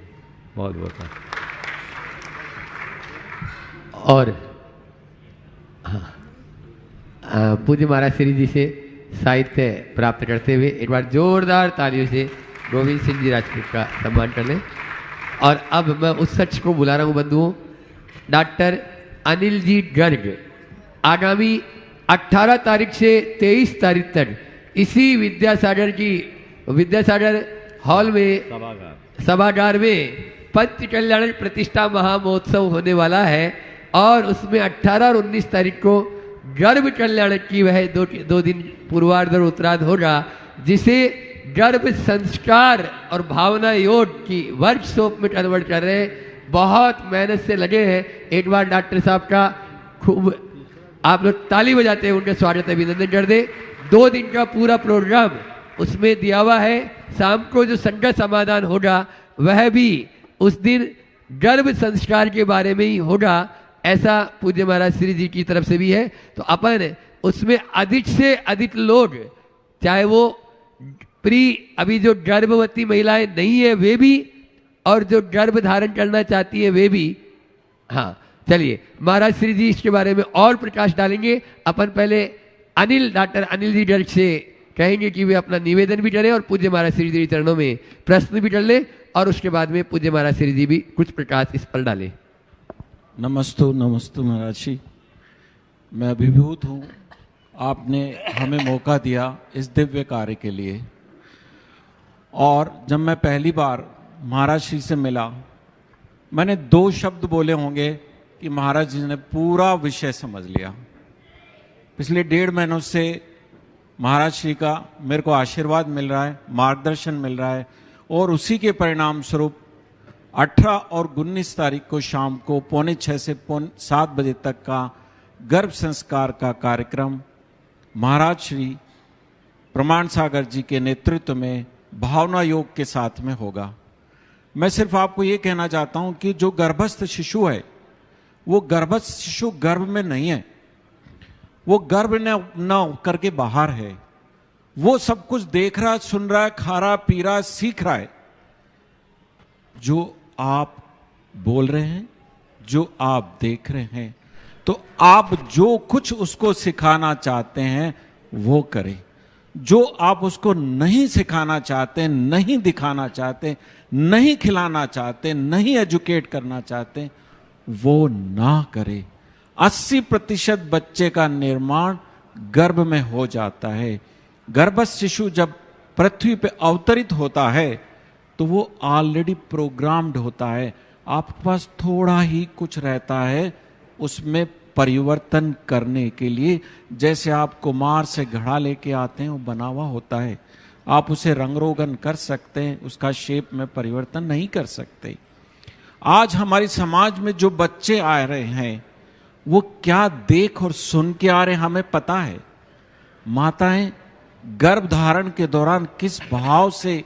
बहुत बहुत और पूज्य महाराज श्री जी से साहित्य प्राप्त करते हुए एक बार जोरदार तालियों से गोविंद सिंह जी राजपूत का सम्मान कर लें। और अब मैं उस शख्स को बुला रहा हूँ बंधुओं, डॉक्टर अनिल जी गर्ग। आगामी 18 तारीख से 23 तारीख तक इसी विद्यासागर हॉल में सभागार में पंच कल्याण प्रतिष्ठा महामहोत्सव होने वाला है, और उसमें 18 और 19 तारीख को गर्भ कल्याण की वह दो दिन पूर्वार्ध और उत्तरार्ध होगा, जिसे गर्भ संस्कार और भावना योग की वर्कशॉप में कन्वर्ट कर रहे हैं। बहुत मेहनत से लगे हैं। एक बार डॉक्टर साहब का खूब आप लोग ताली बजाते हैं, उनका स्वागत अभिनंदन कर दे। 2 दिन का पूरा प्रोग्राम उसमें दिया हुआ है। शाम को जो संकट समाधान होगा वह भी उस दिन गर्भ संस्कार के बारे में ही होगा, ऐसा पूज्य महाराज श्री जी की तरफ से भी है। तो अपन उसमें अधिक से अधिक लोग, चाहे वो अभी जो गर्भवती महिलाएं नहीं है वे भी, और जो गर्भ धारण करना चाहती है वे भी। हाँ चलिए, महाराज श्री जी इसके बारे में और प्रकाश डालेंगे। अपन पहले डॉक्टर अनिल जी गर्ग से कहेंगे कि वे अपना निवेदन भी करें और पूज्य महाराज श्री जी चरणों में प्रश्न भी कर लें, और उसके बाद में पूज्य महाराज श्री जी भी कुछ प्रकाश इस पर डालें। नमस्तु महाराज जी, मैं अभिभूत हूँ। आपने हमें मौका दिया इस दिव्य कार्य के लिए, और जब मैं पहली बार महाराज श्री से मिला, मैंने 2 शब्द बोले होंगे कि महाराज जी ने पूरा विषय समझ लिया। पिछले 1.5 महीनों से महाराज श्री का मेरे को आशीर्वाद मिल रहा है, मार्गदर्शन मिल रहा है, और उसी के परिणाम स्वरूप 18 और 19 तारीख को शाम को 5:45 से 7 बजे तक का गर्भ संस्कार का कार्यक्रम महाराज श्री प्रमाण सागर जी के नेतृत्व में भावना योग के साथ में होगा। मैं सिर्फ आपको ये कहना चाहता हूं कि जो गर्भस्थ शिशु है, वो गर्भस्थ शिशु गर्भ में नहीं है, वो गर्भ न करके बाहर है। वो सब कुछ देख रहा, सुन रहा, खा रहा, पी रहा, सीख रहा है। जो आप बोल रहे हैं, जो आप देख रहे हैं, तो आप जो कुछ उसको सिखाना चाहते हैं वो करें। जो आप उसको नहीं सिखाना चाहते, नहीं दिखाना चाहते, नहीं खिलाना चाहते, नहीं एजुकेट करना चाहते, वो ना करें। 80% बच्चे का निर्माण गर्भ में हो जाता है। गर्भस्थ शिशु जब पृथ्वी पे अवतरित होता है तो वो ऑलरेडी प्रोग्राम्ड होता है। आपके पास थोड़ा ही कुछ रहता है उसमें परिवर्तन करने के लिए। जैसे आप कुम्हार से घड़ा लेके आते हैं, वो बना हुआ होता है, आप उसे रंग रोगन कर सकते हैं, उसका शेप में परिवर्तन नहीं कर सकते। आज हमारे समाज में जो बच्चे आ रहे हैं वो क्या देख और सुन के आ रहे हैं हमें पता है। माताएं गर्भ धारण के दौरान किस भाव से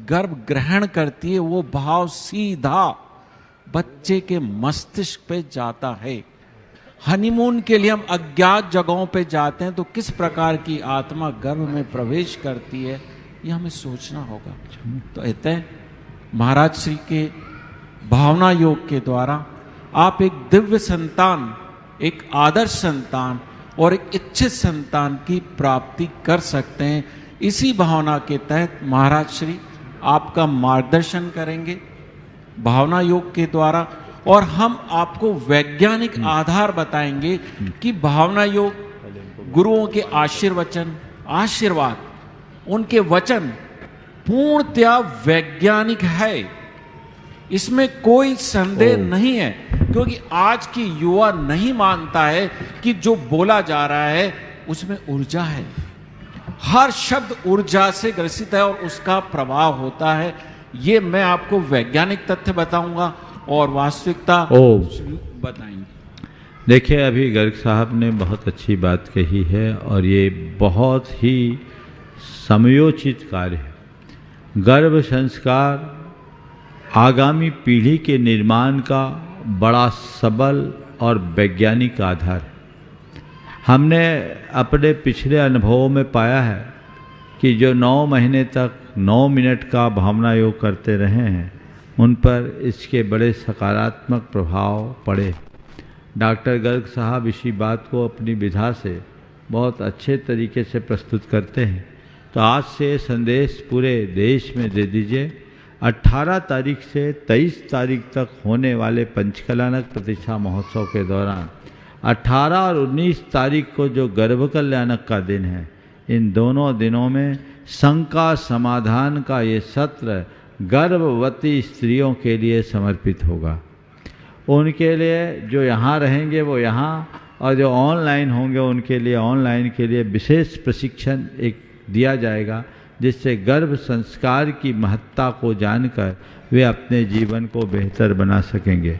गर्भ ग्रहण करती है, वो भाव सीधा बच्चे के मस्तिष्क पे जाता है। हनीमून के लिए हम अज्ञात जगहों पे जाते हैं तो किस प्रकार की आत्मा गर्भ में प्रवेश करती है, ये हमें सोचना होगा। तो अतः महाराज श्री के भावना योग के द्वारा आप एक दिव्य संतान, एक आदर्श संतान और एक इच्छित संतान की प्राप्ति कर सकते हैं। इसी भावना के तहत महाराज श्री आपका मार्गदर्शन करेंगे भावना योग के द्वारा, और हम आपको वैज्ञानिक आधार बताएंगे कि भावना योग गुरुओं के आशीर्वाद उनके वचन पूर्णतया वैज्ञानिक है। इसमें कोई संदेह नहीं है, क्योंकि आज की युवा नहीं मानता है कि जो बोला जा रहा है उसमें ऊर्जा है। हर शब्द ऊर्जा से ग्रसित है और उसका प्रभाव होता है। ये मैं आपको वैज्ञानिक तथ्य बताऊंगा और वास्तविकता बताएंगे। देखिए, अभी गर्ग साहब ने बहुत अच्छी बात कही है और ये बहुत ही समयोचित कार्य है। गर्भ संस्कार आगामी पीढ़ी के निर्माण का बड़ा सबल और वैज्ञानिक आधार है। हमने अपने पिछले अनुभवों में पाया है कि जो 9 महीने तक 9 मिनट का भावना योग करते रहे हैं, उन पर इसके बड़े सकारात्मक प्रभाव पड़े। डॉक्टर गर्ग साहब इसी बात को अपनी विधा से बहुत अच्छे तरीके से प्रस्तुत करते हैं। तो आज से संदेश पूरे देश में दे दीजिए। 18 तारीख से 23 तारीख तक होने वाले पंचकलानक प्रतिष्ठा महोत्सव के दौरान 18 और 19 तारीख को जो गर्भ कल्याणक का दिन है, इन दोनों दिनों में शंका समाधान का ये सत्र गर्भवती स्त्रियों के लिए समर्पित होगा। उनके लिए जो यहाँ रहेंगे वो यहाँ, और जो ऑनलाइन होंगे उनके लिए ऑनलाइन के लिए विशेष प्रशिक्षण एक दिया जाएगा, जिससे गर्भ संस्कार की महत्ता को जानकर वे अपने जीवन को बेहतर बना सकेंगे।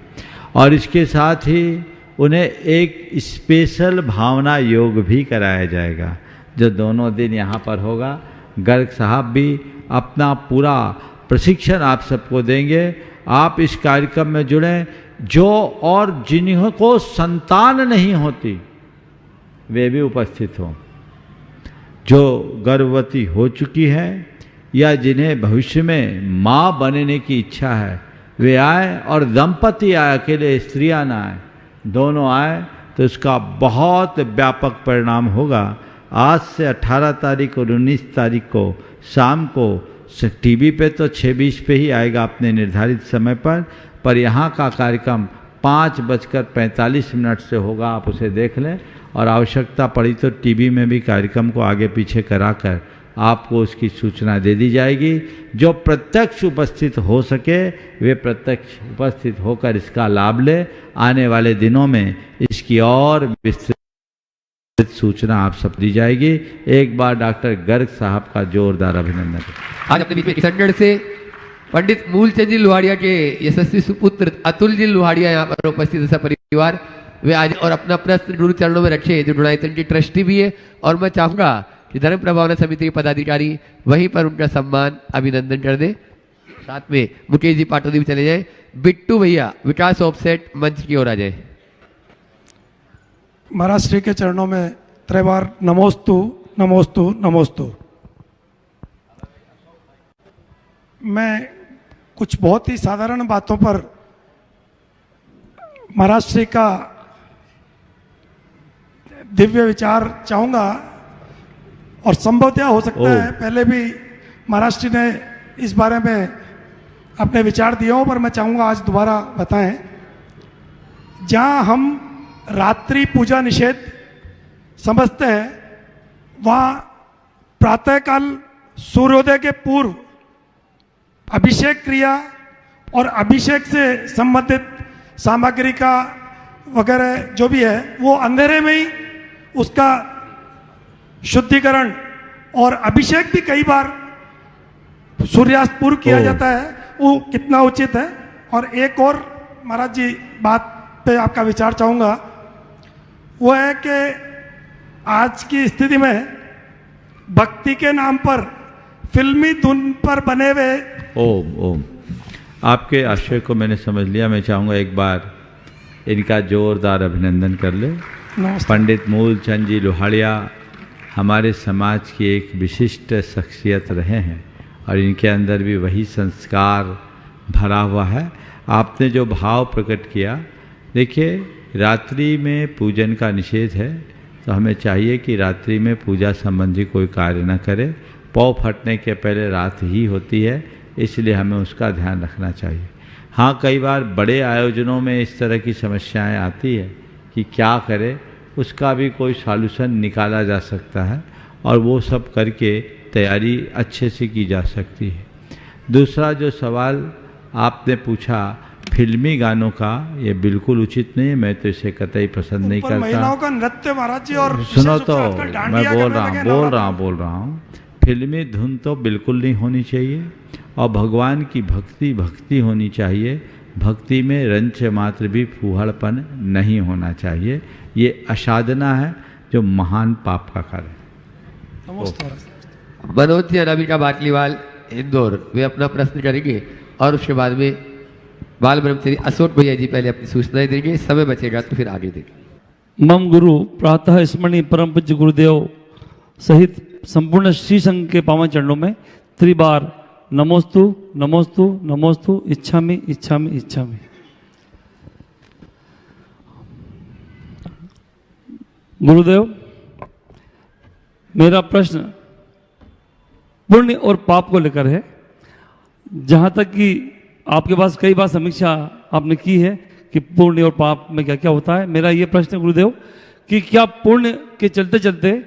और इसके साथ ही उन्हें एक स्पेशल भावना योग भी कराया जाएगा, जो दोनों दिन यहाँ पर होगा। गर्ग साहब भी अपना पूरा प्रशिक्षण आप सबको देंगे। आप इस कार्यक्रम में जुड़ें। जो और जिन्हों को संतान नहीं होती वे भी उपस्थित हों। जो गर्भवती हो चुकी है या जिन्हें भविष्य में माँ बनने की इच्छा है, वे आए, और दंपति आए, अकेले स्त्रियां ना आए, दोनों आए, तो इसका बहुत व्यापक परिणाम होगा। आज से 18 तारीख और 19 तारीख को शाम को टीवी पे तो 6:20 पे ही आएगा अपने निर्धारित समय पर यहाँ का कार्यक्रम 5:45 से होगा। आप उसे देख लें, और आवश्यकता पड़ी तो टीवी में भी कार्यक्रम को आगे पीछे कराकर आपको उसकी सूचना दे दी जाएगी। जो प्रत्यक्ष उपस्थित हो सके वे प्रत्यक्ष उपस्थित होकर इसका लाभ ले। आने वाले दिनों में इसकी और विस्तृत सूचना आप सब दी जाएगी। एक बार डॉक्टर गर्ग साहब का जोरदार अभिनंदन। आज अपने बीच में किशनगढ़ से पंडित मूलचंद जी लोहाड़िया के यशस्वी सुपुत्र अतुल जी लोहाड़िया यहाँ पर उपस्थित है परिवार। वे आज और अपना प्रश्न गुरु चरणों में रखे, जो ढूंढाईतन की ट्रस्टी भी है। और मैं चाहूंगा कि धर्म प्रभावना समिति के पदाधिकारी वहीं पर उनका सम्मान अभिनंदन कर दे। साथ में मुकेश जी पाटोदी भी चले जाए। बिट्टू भैया विकास ऑफसेट मंच की ओर आ जाए। महाराज श्री के चरणों में त्रैबार नमोस्तु नमोस्तु नमोस्तु। मैं कुछ बहुत ही साधारण बातों पर महाराज श्री का दिव्य विचार चाहूँगा, और संभवतः हो सकता है पहले भी महाराज श्री ने इस बारे में अपने विचार दिए हों, पर मैं चाहूँगा आज दोबारा बताएं। जहाँ हम रात्रि पूजा निषेध समझते हैं, वहाँ प्रातःकाल सूर्योदय के पूर्व अभिषेक क्रिया और अभिषेक से संबंधित सामग्री का वगैरह जो भी है, वो अंधेरे में ही उसका शुद्धिकरण और अभिषेक भी कई बार सूर्यास्त पूर्व किया जाता है। वो कितना उचित है। और एक और महाराज जी बात पे आपका विचार चाहूँगा, वो है कि आज की स्थिति में भक्ति के नाम पर फिल्मी धुन पर बने हुए ओम आपके आशय को मैंने समझ लिया। मैं चाहूँगा एक बार इनका जोरदार अभिनंदन कर ले। पंडित मूलचंद जी लोहाड़िया हमारे समाज की एक विशिष्ट शख्सियत रहे हैं, और इनके अंदर भी वही संस्कार भरा हुआ है। आपने जो भाव प्रकट किया देखिए, रात्रि में पूजन का निषेध है, तो हमें चाहिए कि रात्रि में पूजा संबंधी कोई कार्य न करें। पौ फटने के पहले रात ही होती है, इसलिए हमें उसका ध्यान रखना चाहिए। हाँ, कई बार बड़े आयोजनों में इस तरह की समस्याएं आती है कि क्या करें, उसका भी कोई सॉल्यूशन निकाला जा सकता है और वो सब करके तैयारी अच्छे से की जा सकती है। दूसरा जो सवाल आपने पूछा फिल्मी गानों का, ये बिल्कुल उचित नहीं है, मैं तो इसे कतई पसंद नहीं करता। महिलाओं का नृत्य महाराज जी, और सुनो तो, मैं बोल रहा हूँ, फिल्मी धुन तो बिल्कुल नहीं होनी चाहिए और भगवान की भक्ति होनी चाहिए। भक्ति में रंच मात्र भी फूहड़पन नहीं होना चाहिए। ये असाधना है जो महान पाप का कार्य। मनोज जी अनामिका बाटलीवाल इंदौर, वे अपना प्रश्न करेंगे और उसके बाद में बाल ब्रह्मचारी अशोक भैया जी पहले अपनी सूचनाएं देंगे, समय बचेगा तो फिर आगे देंगे। मम गुरु प्रातः स्मरणीय परम पूज्य गुरुदेव सहित संपूर्ण श्री संघ के पावन चरणों में त्रिबार नमोस्तु नमोस्तु नमोस्तु इच्छामि इच्छामि इच्छामि। गुरुदेव, मेरा प्रश्न पुण्य और पाप को लेकर है। जहाँ तक कि आपके पास कई बार समीक्षा आपने की है कि पुण्य और पाप में क्या क्या होता है। मेरा ये प्रश्न है गुरुदेव कि क्या पुण्य के चलते चलते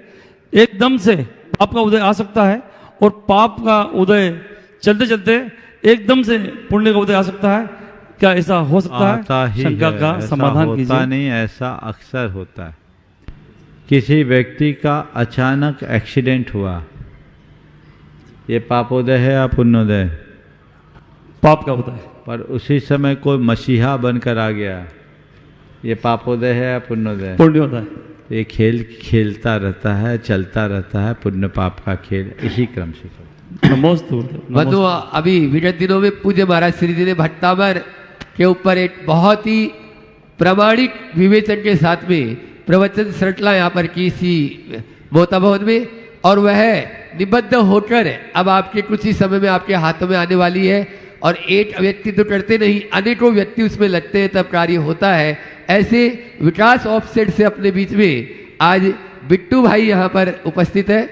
एकदम से पाप का उदय आ सकता है और पाप का उदय चलते चलते एकदम से पुण्य का उदय आ सकता है? क्या ऐसा हो सकता है? शंका का समाधान कीजिए। होता नहीं, ऐसा अक्सर होता है। किसी व्यक्ति का अचानक एक्सीडेंट हुआ, ये पापोदय है या पुण्योदय? पाप का उदय। पर उसी समय कोई मसीहा बनकर आ गया, ये पापोदय है या पुण्योदय? पुण्योदय। ये खेल खेलता रहता है, चलता रहता है, पुण्य पाप का खेल इसी क्रम से। बंधु, अभी विगत दिनों में पूज्य महाराज श्री जी ने भट्टामर के ऊपर एक बहुत ही प्रामाणिक विवेचन के साथ में प्रवचन श्रृंखला यहाँ पर की सी मोहता भवन में, और वह निबद्ध होकर अब आपके कुछ ही समय में आपके हाथों में आने वाली है। और एक व्यक्ति तो करते नहीं, अनेकों व्यक्ति उसमें लगते हैं तब कार्य होता है। ऐसे विकास ऑफसेट से अपने बीच में आज बिट्टू भाई यहाँ पर उपस्थित है,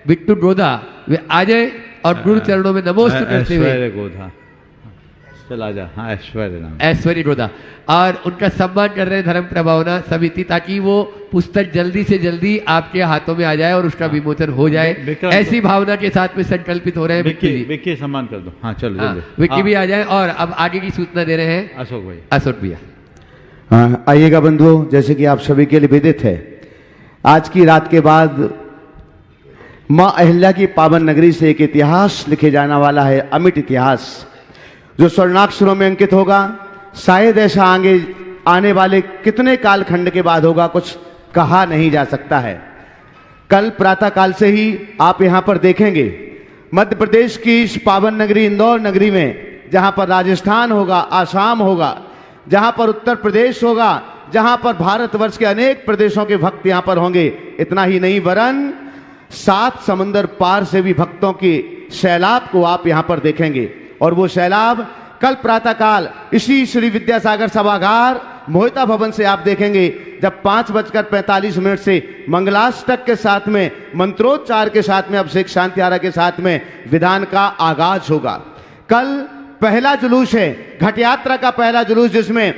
बिट्टू गोधा, वे आ जाए और गुरु चरणों में नमोस्तु करते हुए। गोधा चला जा। हाँ, ऐश्वर्य गोधा, और उनका सम्मान कर रहे हैं धर्म प्रभावना समिति, ताकि वो पुस्तक जल्दी से जल्दी आपके हाथों में आ जाए और उसका विमोचन हो जाए। ऐसी भावना के साथ में संकल्पित हो रहे हैं। विक्की सम्मान कर दो। हाँ चलो, हाँ, विक्की भी आ जाए। और अब आगे की सूचना दे रहे हैं अशोक भैया। हाँ, आइएगा बंधुओं, जैसे कि आप सभी के लिए विदित है, आज की रात के बाद माँ अहिल्या की पावन नगरी से एक इतिहास लिखे जाने वाला है, अमिट इतिहास, जो स्वर्णाक्षरों में अंकित होगा। शायद ऐसा आगे आने वाले कितने कालखंड के बाद होगा, कुछ कहा नहीं जा सकता है। कल प्रातः काल से ही आप यहाँ पर देखेंगे मध्य प्रदेश की इस पावन नगरी इंदौर नगरी में, जहाँ पर राजस्थान होगा, आसाम होगा, जहाँ पर उत्तर प्रदेश होगा, जहाँ पर भारतवर्ष के अनेक प्रदेशों के भक्त यहाँ पर होंगे। इतना ही नहीं, वरन 7 समंदर पार से भी भक्तों की सैलाब को आप यहाँ पर देखेंगे। और वो सैलाब कल प्रातःकाल इसी श्री विद्यासागर सभागार मोहिता भवन से आप देखेंगे, जब 5:45 से मंगलाष्टक के साथ में, मंत्रोच्चार के साथ में, अभिषेक शांति आरा के साथ में विधान का आगाज होगा। कल पहला जुलूस है, घट यात्रा का पहला जुलूस, जिसमें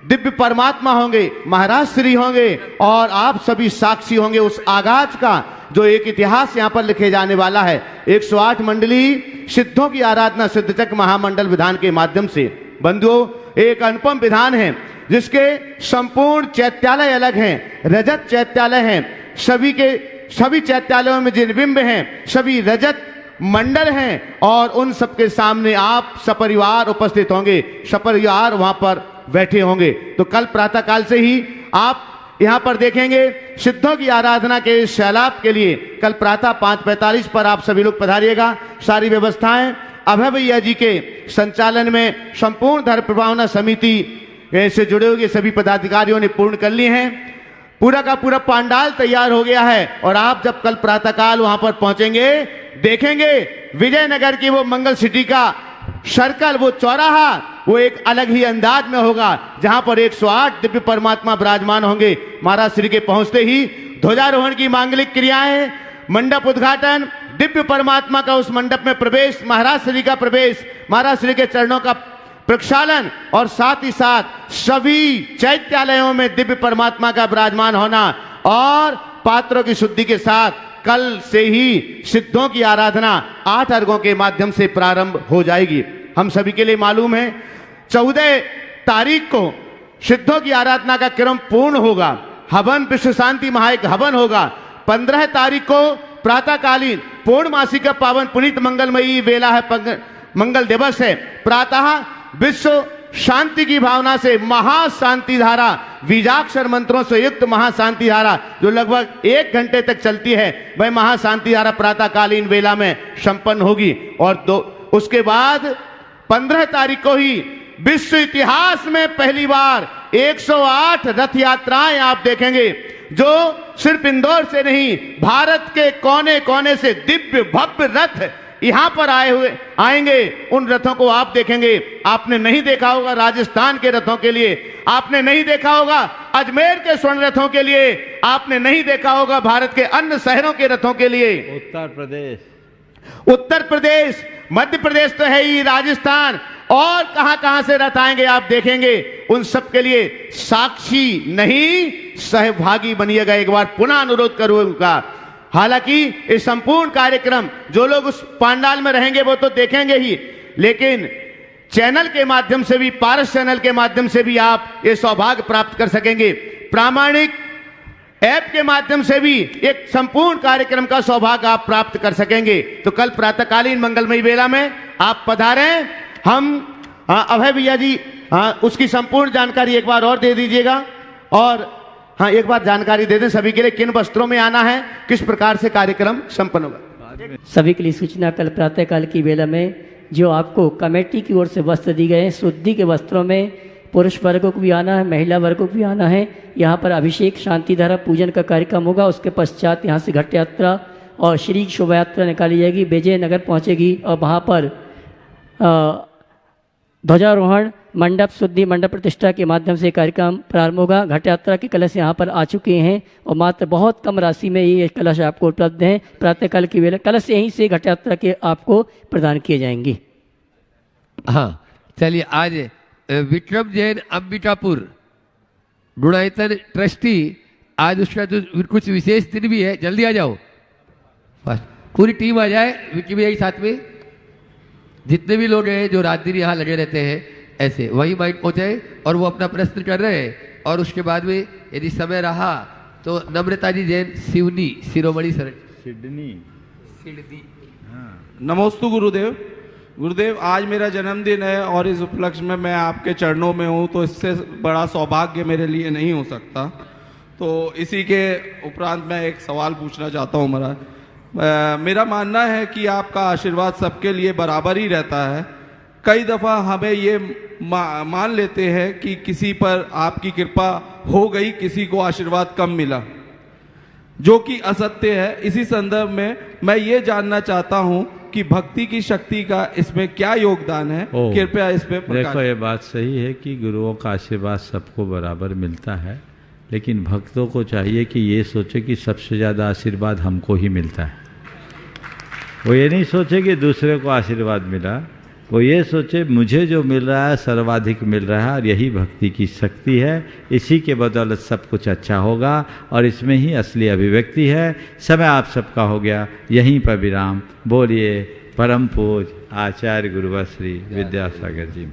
दिव्य परमात्मा होंगे, महाराज श्री होंगे और आप सभी साक्षी होंगे उस आगाज का, जो एक इतिहास यहाँ पर लिखे जाने वाला है। 108 मंडली सिद्धों की आराधना सिद्धचक महामंडल विधान के माध्यम से। बंधुओं, एक अनुपम विधान है जिसके संपूर्ण चैत्यालय अलग हैं, रजत चैत्यालय हैं, सभी चैत्यालयों में जिन बिंब हैं सभी रजत मंडल हैं, और उन सबके सामने आप सपरिवार उपस्थित होंगे, सपरिवार वहां पर बैठे होंगे। तो कल प्रातःकाल से ही आप यहां पर देखेंगे सिद्धों की आराधना के सैलाब के लिए कल प्रातः 5:45 पर आप सभी लोग पधारिएगा। सारी व्यवस्थाएं अभय भैया जी के संचालन में संपूर्ण धर्म प्रभावना समिति से जुड़े हुए सभी पदाधिकारियों ने पूर्ण कर लिए हैं। पूरा का पूरा पंडाल तैयार हो गया है, और आप जब कल प्रातःकाल वहां पर पहुंचेंगे, देखेंगे विजयनगर की वो मंगल सिटी का सर्कल, वो चौराहा वो एक अलग ही अंदाज में होगा, जहां पर 108 दिव्य परमात्मा विराजमान होंगे। महाराज श्री के पहुंचते ही ध्वजारोहण की मांगलिक क्रियाएं, मंडप उद्घाटन, दिव्य परमात्मा का उस मंडप में प्रवेश, महाराज श्री का प्रवेश, महाराज श्री के चरणों का प्रक्षालन और साथ ही साथ सभी चैत्यालयों में दिव्य परमात्मा का विराजमान होना और पात्रों की शुद्धि के साथ कल से ही सिद्धों की आराधना 8 अर्घों के माध्यम से प्रारंभ हो जाएगी। हम सभी के लिए मालूम है 14 तारीख को सिद्धों की आराधना का क्रम पूर्ण होगा, हवन विश्व शांति महायज्ञ हवन होगा। 15 तारीख को प्रातःकालीन पूर्णमासी का पावन पुनीत मंगलमयी वेला है, मंगल दिवस है। प्रातः विश्व शांति की भावना से महाशांति धारा, बीजाक्षर मंत्रों से युक्त महाशांति धारा जो लगभग 1 घंटे तक चलती है, वह महाशांति धारा प्रातःकालीन वेला में संपन्न होगी। और उसके बाद 15 तारीख को ही विश्व इतिहास में पहली बार 108 रथ यात्राएं आप देखेंगे, जो सिर्फ इंदौर से नहीं, भारत के कोने कोने से दिव्य भव्य रथ यहां पर आएंगे। उन रथों को आप देखेंगे। आपने नहीं देखा होगा राजस्थान के रथों के लिए, आपने नहीं देखा होगा अजमेर के स्वर्ण रथों के लिए, आपने नहीं देखा होगा भारत के अन्य शहरों के रथों के लिए। उत्तर प्रदेश, मध्य प्रदेश तो है ही, राजस्थान और कहां से रथ आएंगे आप देखेंगे। उन सब के लिए साक्षी नहीं सहभागी बनिएगा, एक बार पुनः अनुरोध करूंगा। हालांकि इस संपूर्ण कार्यक्रम जो लोग उस पंडाल में रहेंगे वो तो देखेंगे ही, लेकिन चैनल के माध्यम से भी, पारस चैनल के माध्यम से भी आप ये सौभाग्य प्राप्त कर सकेंगे। प्रामाणिक ऐप के माध्यम से भी एक संपूर्ण कार्यक्रम का सौभाग्य आप प्राप्त कर सकेंगे। तो कल प्रातःकालीन मंगलमयी वेला में आप पधारें। हम अभय भैया जी उसकी संपूर्ण जानकारी एक बार और दे दीजिएगा, और हाँ एक बार जानकारी दे दें सभी के लिए, किन वस्त्रों में आना है, किस प्रकार से कार्यक्रम संपन्न होगा। सभी के लिए सूचना, कल प्रातःकाल की वेला में जो आपको कमेटी की ओर से वस्त्र दी गए हैं, शुद्धि के वस्त्रों में पुरुष वर्गों को भी आना है, महिला वर्गों को भी आना है। यहाँ पर अभिषेक शांतिधारा पूजन का कार्यक्रम होगा। उसके पश्चात यहाँ से घट यात्रा और श्री शोभा यात्रा निकाली जाएगी, विजय नगर पहुँचेगी और वहाँ पर ध्वजारोहण, मंडप शुद्धि, मंडप प्रतिष्ठा के माध्यम से कार्यक्रम प्रारंभ होगा। घट यात्रा के कलश यहाँ पर आ चुके हैं और मात्र बहुत कम राशि में ये कलश आपको उपलब्ध हैं। प्रातःकाल की वेला कलश यहीं से घट यात्रा के आपको प्रदान किए जाएंगे। हाँ चलिए, आज विक्रम जैन अंबिकापुर गुणायतन ट्रस्टी, आज उसका जो कुछ विशेष दिन भी है, जल्दी आ जाओ, पूरी टीम आ जाए विक्की भैया के साथ में। जितने भी लोग हैं जो रात दिन यहाँ लगे रहते हैं, ऐसे वही माइंड पहुँचाए और वो अपना प्रश्न कर रहे हैं। और उसके बाद में यदि समय रहा तो नम्रता जी जैन सिवनी शिरोमणि सर सिडनी। नमोस्तु गुरुदेव। गुरुदेव, आज मेरा जन्मदिन है और इस उपलक्ष्य में मैं आपके चरणों में हूँ, तो इससे बड़ा सौभाग्य मेरे लिए नहीं हो सकता। तो इसी के उपरांत मैं एक सवाल पूछना चाहता हूँ महाराज। मेरा मानना है कि आपका आशीर्वाद सबके लिए बराबर ही रहता है। कई दफ़ा हमें ये मान लेते हैं कि किसी पर आपकी कृपा हो गई, किसी को आशीर्वाद कम मिला, जो कि असत्य है। इसी संदर्भ में मैं ये जानना चाहता हूँ कि भक्ति की शक्ति का इसमें क्या योगदान है, कृपया इस पे प्रकाश। देखो, ये बात सही है कि गुरुओं का आशीर्वाद सबको बराबर मिलता है, लेकिन भक्तों को चाहिए कि ये सोचे कि सबसे ज़्यादा आशीर्वाद हमको ही मिलता है। वो ये नहीं सोचे कि दूसरे को आशीर्वाद मिला, वो ये सोचे मुझे जो मिल रहा है सर्वाधिक मिल रहा है, और यही भक्ति की शक्ति है। इसी के बदौलत सब कुछ अच्छा होगा और इसमें ही असली अभिव्यक्ति है। समय आप सबका हो गया, यहीं पर विराम। बोलिए परम पूज आचार्य गुरुवर श्री विद्यासागर जी।